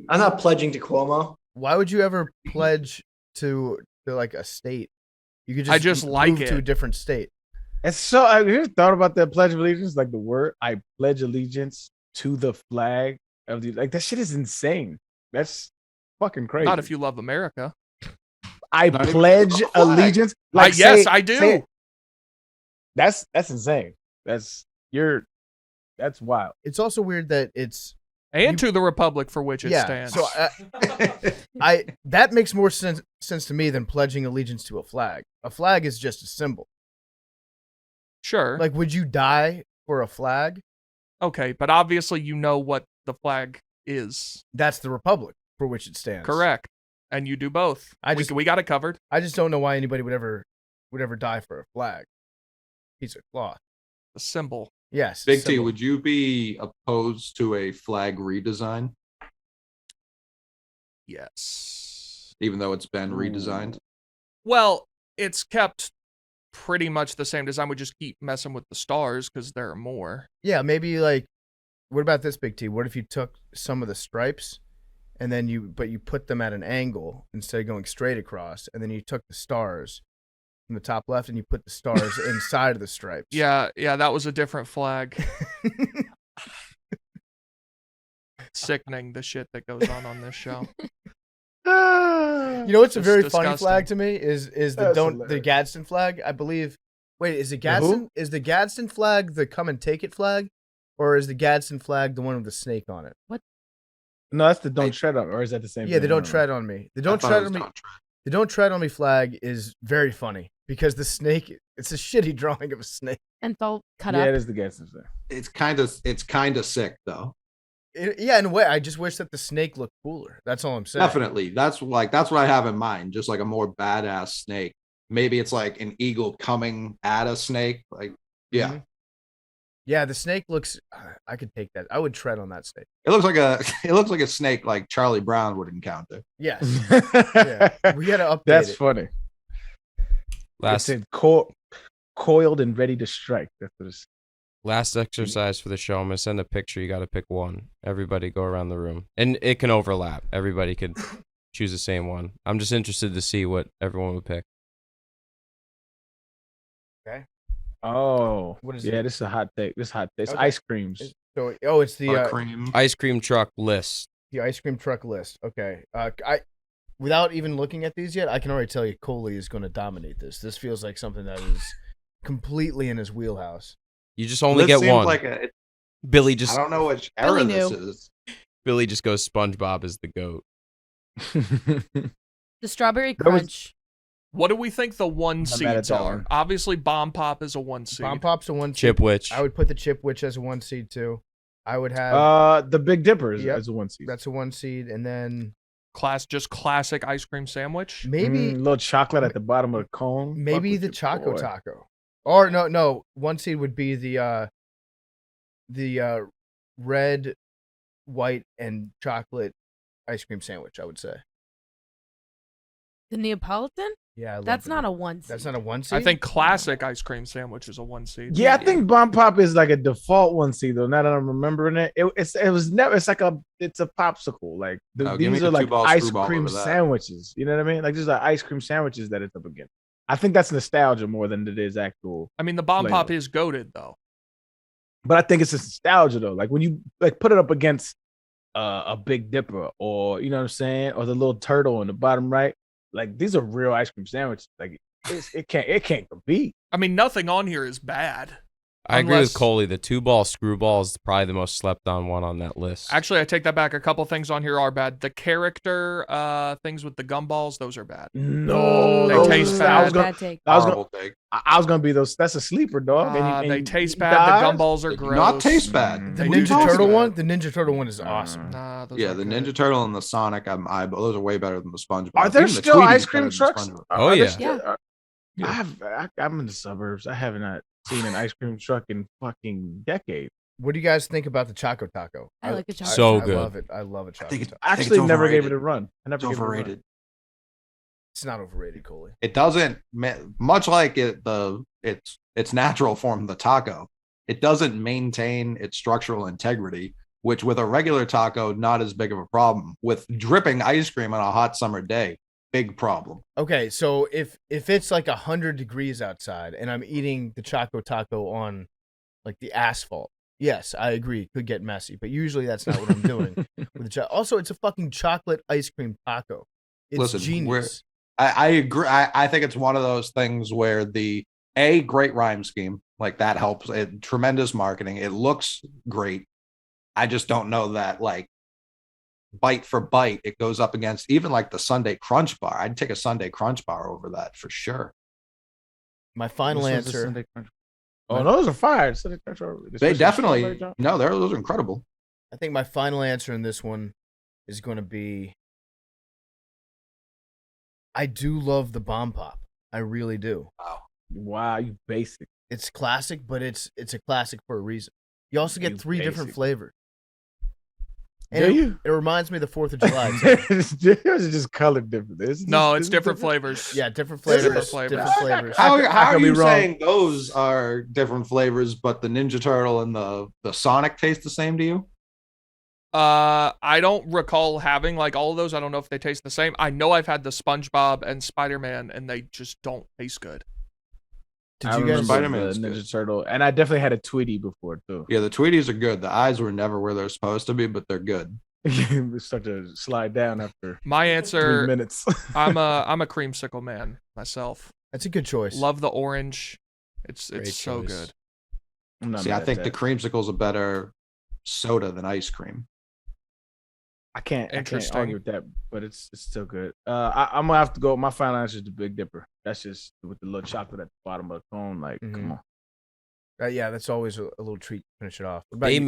not pledging to Cuomo. Why would you ever pledge to like a state? You could just I just like move to a it. different state. It's so I just thought about that Pledge of Allegiance, like the word I pledge allegiance to the flag of the like that shit is insane. That's fucking crazy. Not if you love America. I Not even pledge to the flag. allegiance. Like Yes, say- I do. say it. That's insane. That's wild. It's also weird that it's And to the republic for which it yeah. stands. So I that makes more sense to me than pledging allegiance to a flag. A flag is just a symbol. Sure. Like, would you die for a flag? Okay, but obviously you know what the flag is. That's the republic for which it stands. Correct. And you do both. We got it covered. I just don't know why anybody would ever die for a flag. Piece of cloth. The symbol. Yes. Big T, symbol. would you be opposed to a flag redesign, Yes. even though it's been redesigned? Well, it's kept pretty much the same design. We just keep messing with the stars because there are more. Yeah, maybe like, what about this, Big T? What if you took some of the stripes and then you put them at an angle instead of going straight across, and then you took the stars from the top left and you put the stars inside of the stripes? Yeah, that was a different flag. Sickening the shit that goes on this show. You know what's a It's very funny disgusting. flag to me is the That's the hilarious. Gadsden flag. I believe. Wait, is it The who? Gadsden? Is the Gadsden flag the come and take it flag, or is the Gadsden flag the one with the snake on it? No, that's the don't tread on, or is that the same? Yeah, thing? they I don't know. tread on me. The I don't thought it tread was on me. Don't Tread. The don't tread on me flag is very funny because the snake. It's a shitty drawing of a snake. And it's all cut Yeah, it up. is the Gadsden thing. It's kind of sick though. Yeah, in a way, I just wish that the snake looked cooler. That's all I'm saying. Definitely, that's what I have in mind. Just like a more badass snake. Maybe it's like an eagle coming at a snake. Like, yeah, Mhm. Yeah, the snake looks. I could take that. I would tread on that snake. it looks like a snake like Charlie Brown would encounter. Yes. Yeah. We gotta update That's it. funny. Last It's in court. coiled and ready to strike. That's what it's. Last exercise for the show. I'm gonna send a picture. You got to pick one. Everybody go around the room, and it can overlap. Everybody could choose the same one. I'm just interested to see what everyone would pick. Okay. Oh, what is yeah, it? this is a hot take. This is hot. It's Okay. ice creams. It's the cream. Ice cream truck list. the ice cream truck list. Okay. Without even looking at these yet, I can already tell you Coley is going to dominate this. This feels like something that is completely in his wheelhouse. You just only get one. Billy just. I don't know which era Billy this knew. is. Billy just goes. SpongeBob is the goat. The strawberry There was- crunch. What do we think the one Not bad at seeds that are? one. Obviously, Bomb Pop is a 1 seed. Bomb Pop's a 1 seed. Chip Witch. I would put the Chip Witch as a 1 seed too. I would have The Big Dipper is, Yep. is a 1 seed. that's a 1 seed, and then Just classic ice cream sandwich. maybe little chocolate at the bottom of the cone. maybe Fuck the with Choco your boy. Taco, or no 1 seed would be the red, white, and chocolate ice cream sandwich. I would say. The Neapolitan? Yeah, I love That's it. not a 1 seed. That's not a 1 seed. I think classic ice cream sandwich is a 1 seed. Yeah, I think Bomb Pop is like a default 1 seed though. Now that I'm remembering it, it was never. It's like it's a popsicle. Like No, give me these the are like two-ball ice screwball cream over that. sandwiches. You know what I mean? Like these are ice cream sandwiches that it's up against. I think that's nostalgia more than it is actual. I mean, the Bomb flavor. Pop is goated though. But I think it's just nostalgia though. Like when you like put it up against a Big Dipper or you know what I'm saying, or the little turtle in the bottom right. Like these are real ice cream sandwiches. Like it can't compete. I mean, nothing on here is bad. I agree Unless- with Coley. The 2-ball screwball is probably the most slept on one on that list. Actually, I take that back. A couple things on here are bad. The character things with the gumballs, those are bad. No, They those- taste I bad. was gonna, Bad take. I was gonna, Horrible take. I was gonna be those. That's a sleeper dog. And They and taste he bad. dies? The gumballs are They do gross. not taste bad. the They Ninja do taste Turtle bad. one. The Ninja Turtle one is awesome. Nah, those Yeah, are the good. Ninja Turtle and the Sonic, those are way better than the SpongeBob. Are there Even the still Tweety's ice cream better than trucks? SpongeBob. Oh, Are there yeah. still- Yeah. I'm in the suburbs. I have not seen an ice cream truck in fucking decades. What do you guys think about the Choco Taco? I like the Choco So I good. love it. I love a Choco think Taco. I think actually it's never gave it overrated. a run. I never It's gave it a run. overrated. It's not overrated, Coley. It doesn't much like its natural form, the taco. It doesn't maintain its structural integrity, which with a regular taco, not as big of a problem. With dripping ice cream on a hot summer day, big problem. Okay, so if it's like 100 degrees outside and I'm eating the Choco Taco on like the asphalt, yes, I agree, it could get messy. But usually that's not what I'm doing with the also, it's a fucking chocolate ice cream taco. It's Listen, genius. I agree. I think it's one of those things where great rhyme scheme, like that helps. Tremendous marketing. It looks great. I just don't know that like bite for bite, it goes up against even like the Sunday Crunch Bar. I'd take a Sunday Crunch Bar over that for sure. My final This was a answer. Sunday Crunch. Oh, no, those are fire. Sunday Crunch are- They especially definitely strawberry jam. no, those are incredible. I think my final answer in this one is going to be I do love the Bomb Pop. I really do. Wow, you basic. It's classic, but it's a classic for a reason. You also get You 3 different basic. flavors. Do And you? it reminds me of the 4th of July. too. Yours is just colored different. No, it's different flavors. Yeah, different Is it? flavors. Different Different flavors. flavors. How I are could be you wrong. saying those are different flavors, but the Ninja Turtle and the Sonic taste the same to you? I don't recall having like all of those. I don't know if they taste the same. I know I've had the SpongeBob and Spider-Man, and they just don't taste good. Did I you remember guys? Spider-Man's the Ninja good. Turtle, and I definitely had a Tweety before too. Yeah, the Tweeties are good. The eyes were never where they're supposed to be, but they're good. We start to slide down after My 3 answer, minutes. I'm a creamsicle man myself. That's a good choice. Love the orange. It's Great so choice. good. I'm not See, mad I at think the that. creamsicle's a better soda than ice cream. I can't Interesting. argue with that, but it's still good. I'm gonna have to go. My final answer is the Big Dipper. That's just with the little chocolate at the bottom of the cone. Like, Mhm. come on. Yeah, that's always a little treat to finish it off. What about They you?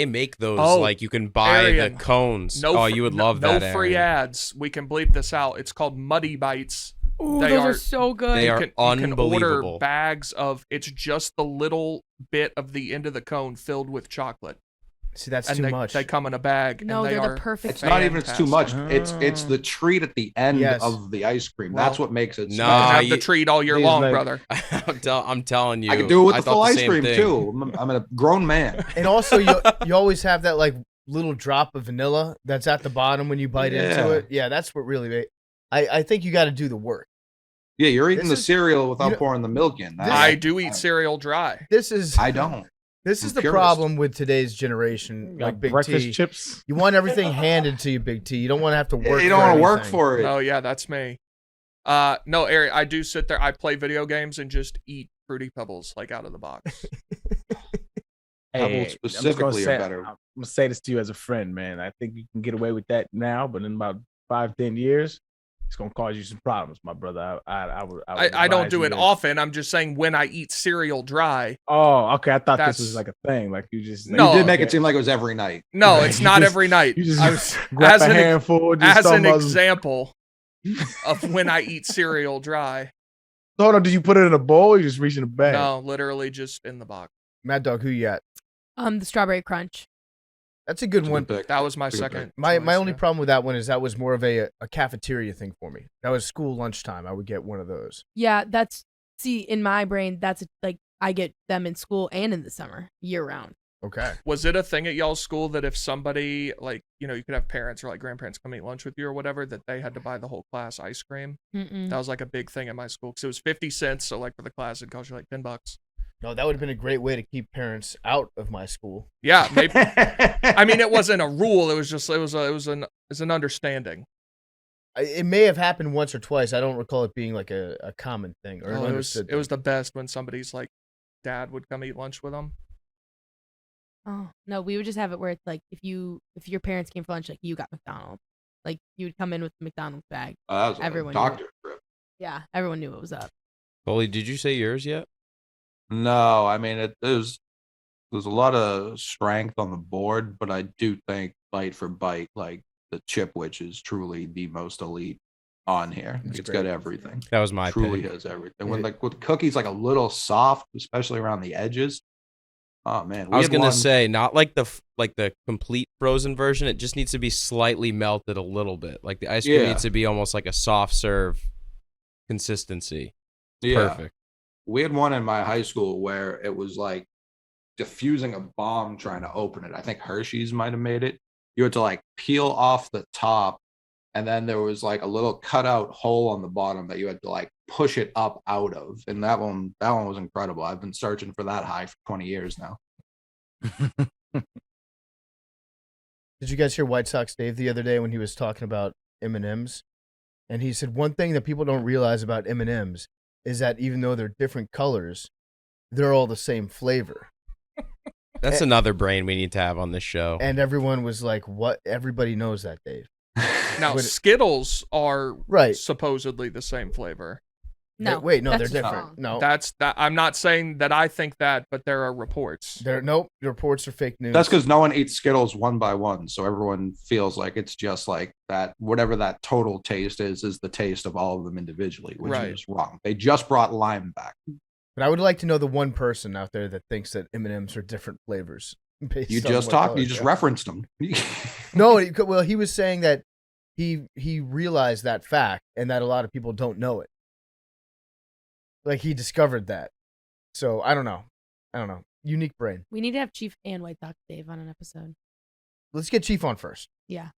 make those Oh, like you can buy Arian. the cones. No, Oh, you would love no that. free Arian. ads. We can bleep this out. It's called Muddy Bites. Ooh, They those are- are so good. They are you can order unbelievable. bags of. It's just the little bit of the end of the cone filled with chocolate. See, that's and too they, much. They come in a bag. No, and they're they the are perfect. It's not even it's too much. fantastic. It's the treat at the end Yes. of the ice cream. Well, That's what makes it no, special. You can have you- the treat all year these, long, like- brother. I'm telling you. I can do it with the thought full ice same cream thing. too. I'm a grown man. And also, you always have that like little drop of vanilla that's at the bottom when you bite into Yeah. it. Yeah, that's what really. I think you got to do the work. Yeah, you're eating This the is- cereal without you know- pouring the milk in. I do eat cereal dry. This is I don't. This I'm is the purist. problem with today's generation, Got like Big breakfast T. chips. You want everything handed to you, Big T. You don't want to have to work. You don't want to work anything. for it. Oh yeah, that's me. No, Arian, I do sit there. I play video games and just eat Fruity Pebbles like out of the box. Pebbles I'm just specifically are say, better. I'm gonna say this to you as a friend, man. I think you can get away with that now, but in about 5-10 years, it's gonna cause you some problems, my brother. I don't do it often. I'm just saying when I eat cereal dry. Oh, okay. I thought That's- this was like a thing. Like you just No. You did make it seem like it was every night. No, it's not every night. You just I was, grab as a an, handful. Just as an talking about- example of when I eat cereal dry. Hold on, did you put it in a bowl? Or you just reach in a bag. No, literally just in the box. Mad Dog, who you got? The strawberry crunch. That's a good It's a one. good pick. That was my Good second. pick. My choice, only yeah. problem with that one is that was more of a cafeteria thing for me. That was school lunchtime. I would get one of those. Yeah, in my brain, that's like I get them in school and in the summer, year round. Okay. Was it a thing at y'all's school that if somebody, like, you know, you could have parents or like grandparents come eat lunch with you or whatever, that they had to buy the whole class ice cream? Mm-mm. That was like a big thing at my school because it was 50 cents. So like for the class, it'd cost you like $10. No, that would have been a great way to keep parents out of my school. Yeah, maybe. I mean, it wasn't a rule. It was just it was an understanding. It may have happened once or twice. I don't recall it being like a common thing or an Oh, it was understood it was thing. the best when somebody's like dad would come eat lunch with them. Oh no, we would just have it where it's like if your parents came for lunch, like you got McDonald's, like you would come in with the McDonald's bag. That was Everyone a knew doctor trip. Yeah, everyone knew what was up. Coley, did you say yours yet? No, I mean there's a lot of strength on the board, but I do think bite for bite, like the Chipwich is truly the most elite on here. It's It's great. got everything. That was my Truly pick. has everything. When like with cookies, like a little soft, especially around the edges. Oh man, I was had gonna one- say not like the complete frozen version. It just needs to be slightly melted a little bit. Like the ice cream Yeah. needs to be almost like a soft serve consistency. yeah. Perfect. We had one in my high school where it was like diffusing a bomb trying to open it. I think Hershey's might have made it. You had to like peel off the top, and then there was like a little cutout hole on the bottom that you had to like push it up out of. And that one was incredible. I've been searching for that high for 20 years now. Did you guys hear White Sox Dave the other day when he was talking about M&Ms? And he said one thing that people don't realize about M&Ms is that even though they're different colors, they're all the same flavor. That's another brain we need to have on this show. And everyone was like, "What?" Everybody knows that, Dave. Now Would- Skittles are Right. supposedly the same flavor. No, Wait, no, they're that's different. wrong. No, That's that. I'm not saying that I think that, but there are reports. nope. The reports are fake news. That's because no one eats Skittles one by one. So everyone feels like it's just like that. Whatever that total taste is the taste of all of them individually, which Right. is wrong. They just brought lime back. But I would like to know the one person out there that thinks that M&Ms are different flavors. based You on just what talked. color You they just are. referenced them. No, well, he was saying that he realized that fact and that a lot of people don't know it. Like he discovered that. So I don't know. Unique brain. We need to have Chief and White Sox Dave on an episode. Let's get Chief on first. Yeah.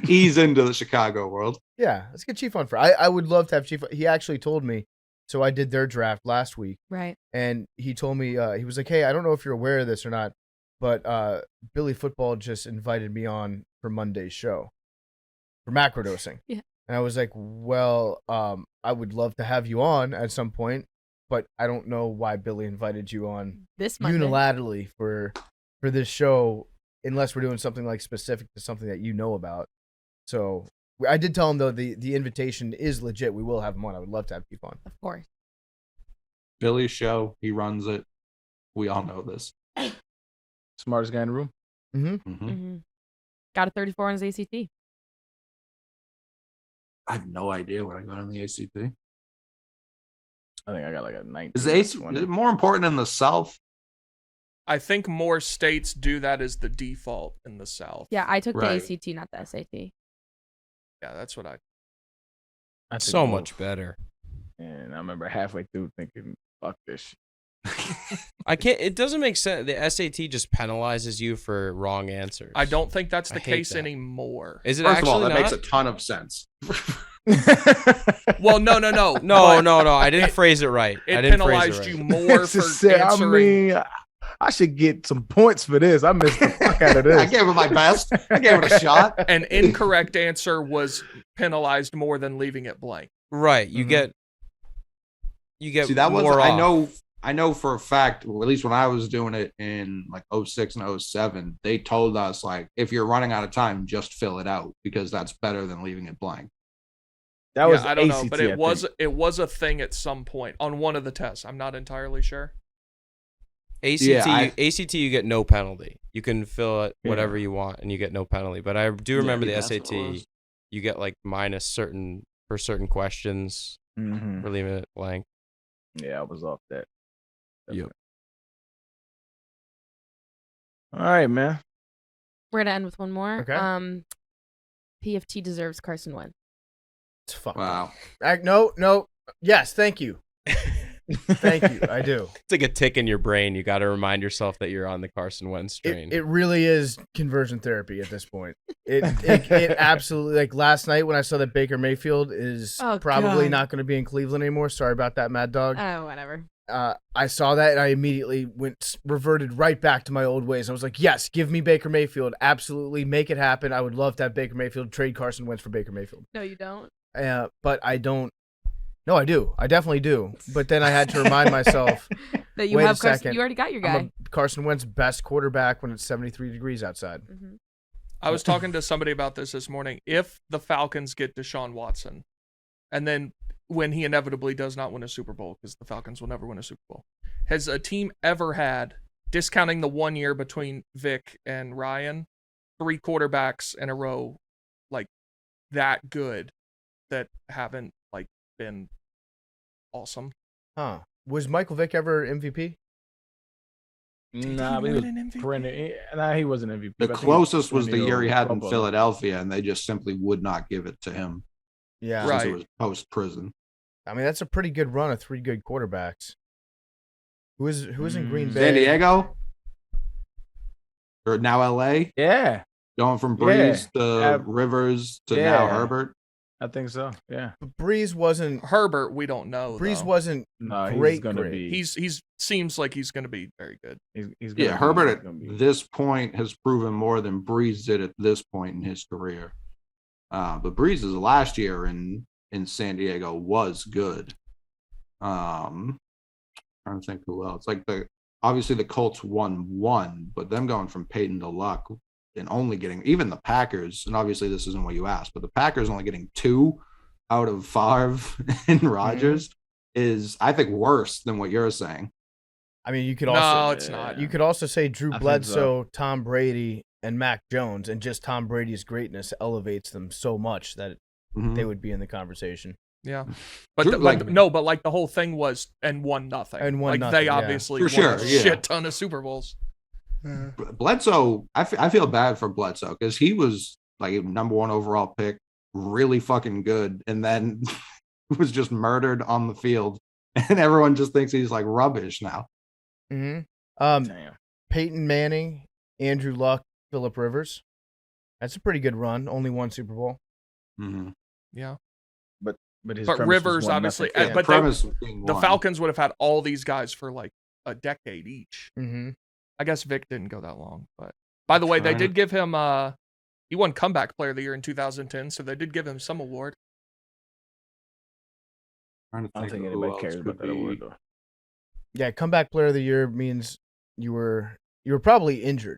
Ease into the Chicago world. Yeah, let's get Chief on first. I would love to have Chief. He actually told me. So I did their draft last week, Right. and he told me he was like, "Hey, I don't know if you're aware of this or not, but Billy Football just invited me on for Monday's show for Macrodosing." Yeah. And I was like, "Well, I would love to have you on at some point, but I don't know why Billy invited you on This Monday. unilaterally for this show, unless we're doing something like specific to something that you know about." So I did tell him though the invitation is legit. We will have him on. I would love to have Chief on. Of course. Billy's show. He runs it. We all know this. Smartest guy in the room. Mm-hmm. Mhm. Mm-hmm. Got a 34 on his ACT. I have no idea what I got on the ACT. I think I got like a 19. Is the ACT is it more important in the South? I think more states do that as the default in the South. Yeah, I took Right. the ACT, not the SAT. Yeah, that's what I. That's So much better. And I remember halfway through thinking, "Fuck this shit." I can't. It doesn't make sense. The SAT just penalizes you for wrong answers. I don't think that's I the hate case that. anymore. Is it First actually of all, that not? makes a ton of sense. Well, no. No. I didn't phrase it right. It I didn't penalized phrase it you right. more It's just for sad. answering. I should get some points for this. I missed the fuck out of this. I gave it my best. I gave it a shot. An incorrect answer was penalized more than leaving it blank. Right. You get. See, that was more I know for a fact, well, at least when I was doing it in like 06 and 07, they told us like, if you're running out of time, just fill it out because that's better than leaving it blank. That was I don't know, ACT, but I think. it was a thing at some point on one of the tests. I'm not entirely sure. ACT. Yeah, ACT. You get no penalty. You can fill it whatever you want, and you get no penalty. But I do remember the that's what it SAT. was. You get like minus certain questions Mhm. for leaving it blank. Yeah, I was off that. Yep. All right, man. We're gonna end with one more. Okay. PFT deserves Carson Wentz. It's fucked Wow. up. No. Yes, thank you. Thank you. I do. It's like a tick in your brain. You got to remind yourself that you're on the Carson Wentz train. It really is conversion therapy at this point. It absolutely, like last night when I saw that Baker Mayfield is probably God. not going to be in Cleveland anymore. Sorry about that, Mad Dog. Oh, whatever. I saw that and I immediately reverted right back to my old ways. I was like, yes, give me Baker Mayfield. Absolutely. Make it happen. I would love to have Baker Mayfield trade Carson Wentz for Baker Mayfield. No, you don't. But I don't. No, I do. I definitely do. But then I had to remind myself That you wait have a Carson. second. You already got your guy. I'm a Carson Wentz best quarterback when it's 73 degrees outside. Mhm. I was talking to somebody about this morning. If the Falcons get Deshaun Watson, and then when he inevitably does not win a Super Bowl, because the Falcons will never win a Super Bowl, has a team ever had, discounting the 1 year between Vick and Ryan, 3 quarterbacks in a row like that good that haven't like been awesome? Huh. Was Michael Vick ever MVP? Nah, but he was perennial. Nah, he wasn't MVP. The but I think closest was the perennial year he had in Pro Bowler. Philadelphia, and they just simply would not give it to him Yeah. Right. since it was post prison. I mean, that's a pretty good run of 3 good quarterbacks. Who is in Green Bay? San Diego or now LA, Yeah, going from Breeze to Ab- Rivers to yeah. now Herbert. I think so. Yeah. But Breeze wasn't. Herbert, we don't know. Breeze though. wasn't No, he's great. gonna great. be. He's seems like he's going to be very good. He's gonna Yeah, be- Herbert he's at gonna be- this point has proven more than Breeze did at this point in his career. But Breeze's last year in San Diego was good. Trying to think who else. Like obviously the Colts won 1, but them going from Peyton to Luck and only getting even the Packers, and obviously this isn't what you asked, but the Packers only getting 2 out of Favre and Rodgers is, I think, worse than what you're saying. I mean, you could No, also. it's not. You could also say Drew I think Bledsoe, so. Tom Brady, and Mac Jones, and just Tom Brady's greatness elevates them so much that Mhm. they would be in the conversation. Yeah, but Drew, like- the whole thing was and won nothing. And won like nothing, they yeah. obviously For won sure, a yeah. shit ton of Super Bowls. Bledsoe, I feel bad for Bledsoe because he was like number 1 overall pick, really fucking good, and then was just murdered on the field, and everyone just thinks he's like rubbish now. Mm-hmm. Damn. Peyton Manning, Andrew Luck, Phillip Rivers. That's a pretty good run. Only 1 Super Bowl. Mm-hmm. Yeah, But his but premise was Rivers 1-0. obviously. Yeah, but premise being the one. Falcons would have had all these guys for like a decade each. Mm-hmm. I guess Vick didn't go that long, but by the way, they did give him. He won Comeback Player of the Year in 2010, so they did give him some award. Trying to I don't think think of who anybody else cares could about that be. award though. Yeah, comeback player of the year means you were probably injured.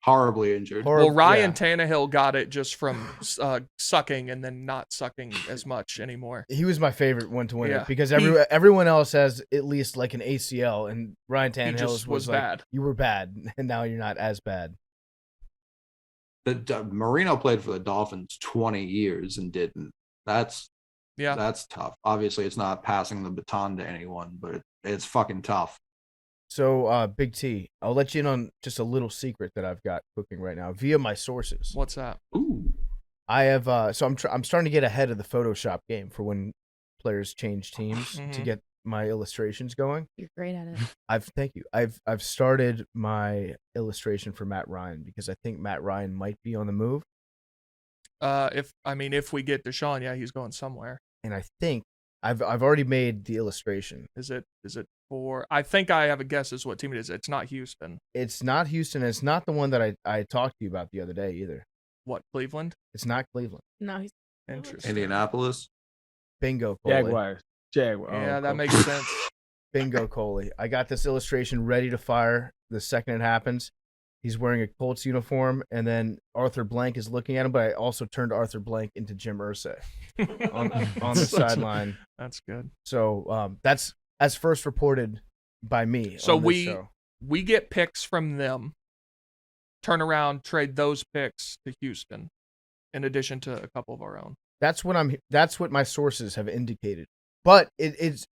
Horribly injured. Or- Well, Ryan yeah. Tannehill got it just from sucking and then not sucking as much anymore. He was my favorite one to win Yeah. it because He- everyone else has at least like an ACL, and Ryan Tannehill just was like, bad. You were bad, and now you're not as bad. Marino played for the Dolphins 20 years and didn't. That's Yeah, tough. Obviously, it's not passing the baton to anyone, but it's fucking tough. So, Big T, I'll let you in on just a little secret that I've got cooking right now via my sources. What's that? Ooh. I have I'm starting to get ahead of the Photoshop game for when players change teams to get my illustrations going. You're great at it. Thank you. I've started my illustration for Matt Ryan because I think Matt Ryan might be on the move. If we get Deshaun, yeah, he's going somewhere. And I think I've already made the illustration. Is it for? I think I have a guess as what team it is. It's not Houston. It's not Houston. It's not the one that I talked to you about the other day either. What, Cleveland? It's not Cleveland. No, he's Interesting. Indianapolis. Bingo, Coley. Jaguars. Yeah, that makes sense. Bingo, Coley. I got this illustration ready to fire the second it happens. He's wearing a Colts uniform, and then Arthur Blank is looking at him, but I also turned Arthur Blank into Jim Irsay on the sideline. That's good. So that's as first reported by me. So on this show. we get picks from them, turn around, trade those picks to Houston, in addition to a couple of our own. That's what my sources have indicated. But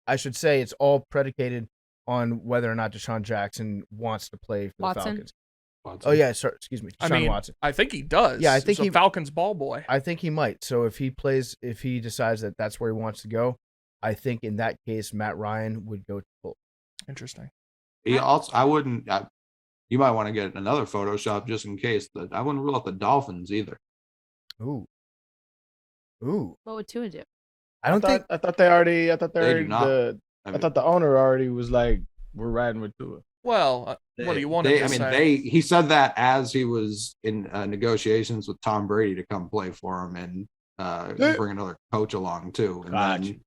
I should say it's all predicated on whether or not Deshaun Jackson wants to play for the Falcons. Watson. Oh yeah, sorry, excuse me, Deshaun Watson. I think he does. Yeah, I think he's a Falcons ball boy. I think he might. So if he decides that that's where he wants to go, I think in that case Matt Ryan would go to Colts. Interesting. You might want to get another Photoshop just in case. But I wouldn't rule out the Dolphins either. Ooh. What would Tua do? I thought the owner already was like, we're riding with Tua. Well, what do you want him to say? He said that as he was in negotiations with Tom Brady to come play for him and bring another coach along too. And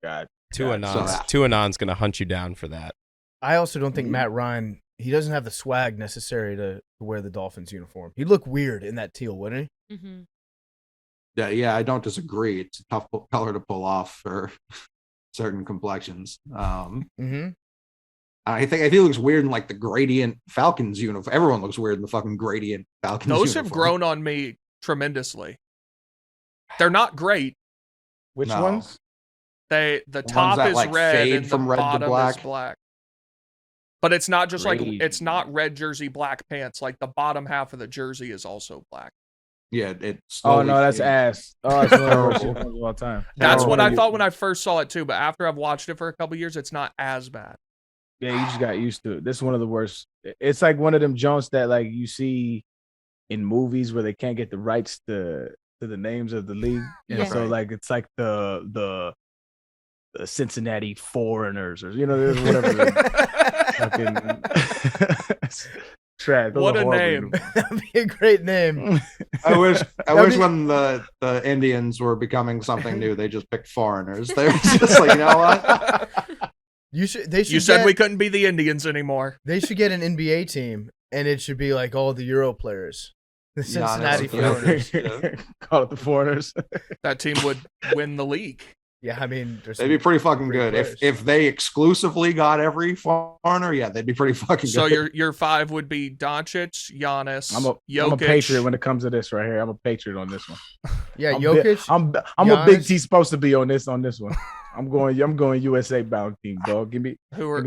Tua Non's going to hunt you down for that. I also don't think Matt Ryan, he doesn't have the swag necessary to wear the Dolphins uniform. He'd look weird in that teal, wouldn't he? Mm-hmm. Yeah, I don't disagree. It's a tough color to pull off for certain complexions. I think he looks weird in like the gradient Falcons uniform. Everyone looks weird in the fucking gradient Falcons Those uniform. have grown on me tremendously. They're not great. Which ones? The top is like red fade and from the red to bottom black. is black. But it's not just Great. like, it's not red jersey, black pants. Like the bottom half of the jersey is also black. Yeah, it's. Oh no, that's ass. Oh, it's one of the worst ones of all time. That's what I thought when I first saw it too. But after I've watched it for a couple years, it's not as bad. Yeah, you just got used to it. This is one of the worst. It's like one of them Jones that like you see in movies where they can't get the rights to the names of the league, and so like it's like the Cincinnati Foreigners or there's whatever. Fucking trash. What a name! That'd be a great name. I wish when the Indians were becoming something new, they just picked foreigners. They were just like, you know what? You said we couldn't be the Indians anymore. They should get an NBA team, and it should be like all the Euro players, the Cincinnati Foreigners. Call it the Foreigners. That team would win the league. Yeah, I mean, they'd be pretty fucking good if they exclusively got every foreigner. Yeah, they'd be pretty fucking good. So your five would be Doncic, Giannis, Jokic. I'm a patriot when it comes to this right here. I'm a patriot on this one. Yeah, Jokic. I'm a Big T supposed to be on this one. I'm going USA bound team, dog. Give me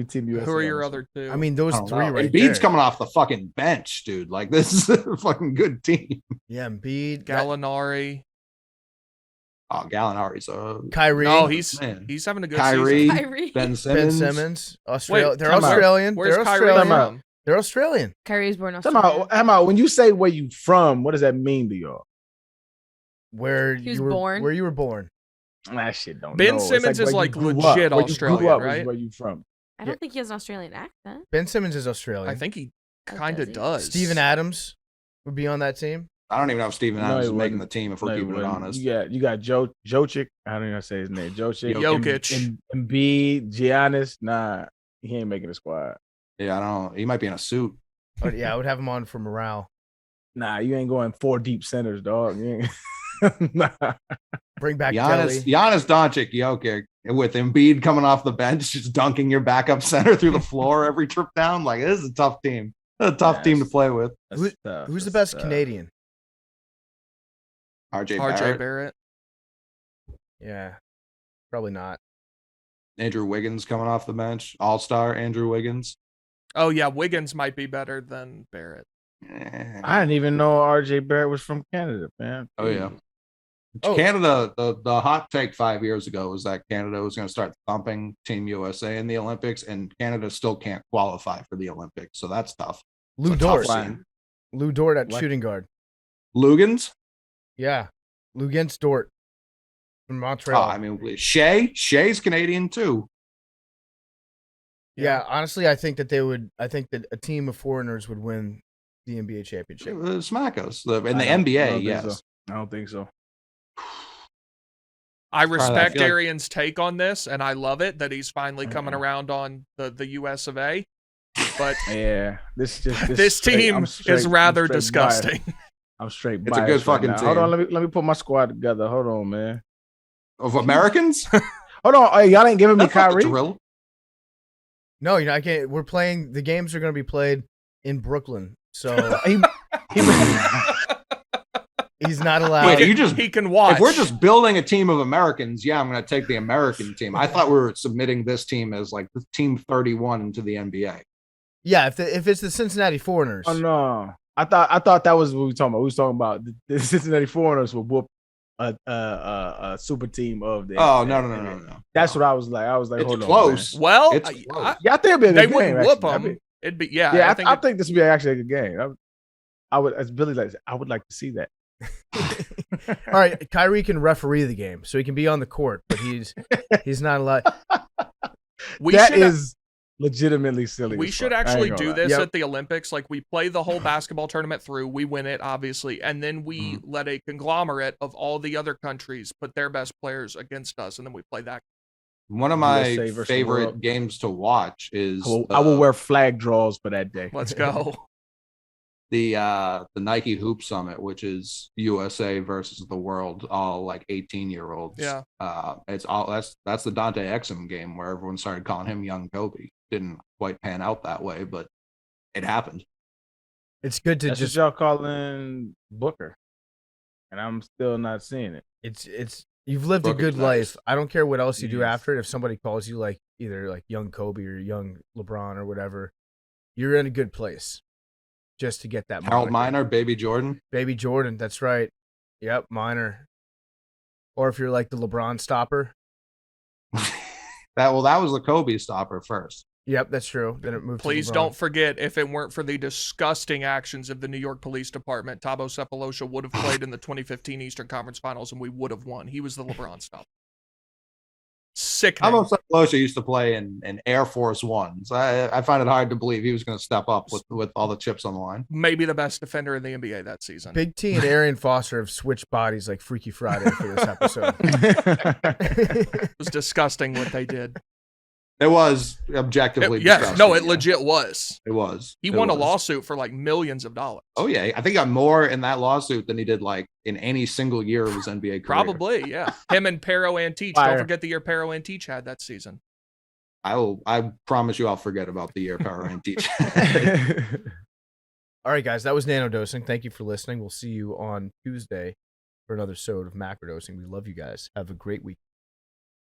Team USA. Who are your other two? I mean, those three right Embiid's there. coming off the fucking bench, dude. Like, this is a fucking good team. Yeah, Embiid, Gallinari. Oh, Gallinari's Kyrie. No, he's having a good Kyrie, season. Kyrie. Ben Simmons. They're time out. Australian. Where's They're Kyrie Australian. from? They're Australian. Kyrie is born Australian. How about when you say where you from, what does that mean to y'all? Where He you was born. Where you were born. That shit don't Ben know. Simmons is like legit Where you grew Australian, up right? is where you from? I don't think he has an Australian accent. Ben Simmons is Australian. I think he Oh, kind does of he? does. Steven Adams would be on that team. I don't even know if Steven No, Adams he is making wouldn't. the team, if we're No, keeping it wouldn't. honest. You got Jokic. I don't even know how to say his name. Jokic. Embiid, Giannis. Nah, he ain't making the squad. Yeah, I don't know. He might be in a suit. But yeah, I would have him on for morale. Nah, you ain't going 4 deep centers, dog. You ain't... nah. Bring back Kelly. Giannis, Doncic, Jokic, with Embiid coming off the bench, just dunking your backup center through the floor every trip down. Like, this is a tough team. It's a tough team to play with. Who's the best Canadian? RJ Barrett. Yeah, probably not. Andrew Wiggins coming off the bench. All-star Andrew Wiggins. Oh yeah, Wiggins might be better than Barrett. I didn't even know RJ Barrett was from Canada, man. Oh yeah. Canada, the hot take 5 years ago was that Canada was going to start thumping Team USA in the Olympics, and Canada still can't qualify for the Olympics, so that's tough. Lou Dort at shooting guard. Lugans? Yeah, Lugans Dort from Montreal. I mean, Shea's Canadian too. Yeah, honestly, I think that a team of foreigners would win the NBA championship. Smack us in the NBA. Yes, I don't think so. I respect Arian's take on this, and I love it that he's finally coming around on the US of A. But yeah, this team is rather disgusting. I'm straight. It's a good fucking team. Hold on, let me put my squad together. Hold on, man. Of Americans? Hold on, hey, y'all ain't giving me Kyrie. No, I can't. We're playing. The games are going to be played in Brooklyn, so he's not allowed. Wait, he can watch. If we're just building a team of Americans, I'm going to take the American team. I thought we were submitting this team as like the team 31 into the NBA. Yeah, if it's the Cincinnati Foreigners. Oh no, I thought that was what we were talking about. We was talking about the Cincinnati Foreigners will whoop a super team of the. Oh no. That's what I was like. Hold on. Close. Man. Well, it's close. I think it'd be a good they game, wouldn't whoop actually. them. It'd be I think this would be actually a good game. I would, as Billy likes, I would like to see that. All right, Kyrie can referee the game, so he can be on the court, but he's not allowed. That is legitimately silly. We should actually do this at the Olympics. Like, we play the whole basketball tournament through, we win it, obviously, and then we let a conglomerate of all the other countries put their best players against us, and then we play that. One of my favorite games to watch is I will wear flag draws for that day. Let's go. The Nike Hoop Summit, which is USA versus the world, all like 18-year-olds. Yeah. It's all that's the Dante Exum game where everyone started calling him Young Kobe. Didn't quite pan out that way, but it happened. It's good to that's just what y'all calling Booker, and I'm still not seeing it. It's you've lived a good life. I don't care what else you do after it. If somebody calls you like either like Young Kobe or Young LeBron or whatever, you're in a good place. Just to get that Harold Miner, Baby Jordan. Baby Jordan, that's right. Yep, Miner. Or if you're like the LeBron stopper. that was the Kobe stopper first. Yep, that's true. Then it moved Please to LeBron. don't forget, if it weren't for the disgusting actions of the New York Police Department, Thabo Sefolosha would have played in the 2015 Eastern Conference Finals and we would have won. He was the LeBron stopper. Sickening. Thabo Sefolosha used to play in Air Force Ones. I find it hard to believe he was going to step up with all the chips on the line. Maybe the best defender in the NBA that season. Big T and Arian Foster have switched bodies like Freaky Friday for this episode. It was disgusting what they did. It was objectively disgusting. Yes, no, it legit was. It was. He won a lawsuit for like millions of dollars. Oh yeah, I think he got more in that lawsuit than he did like in any single year of his NBA career. Probably, yeah. Him and Pero Antich. Don't forget the year Pero Antich had that season. I promise you I'll forget about the year Pero Antich. All right, guys, that was Nanodosing. Thank you for listening. We'll see you on Tuesday for another episode of Macrodosing. We love you guys. Have a great week.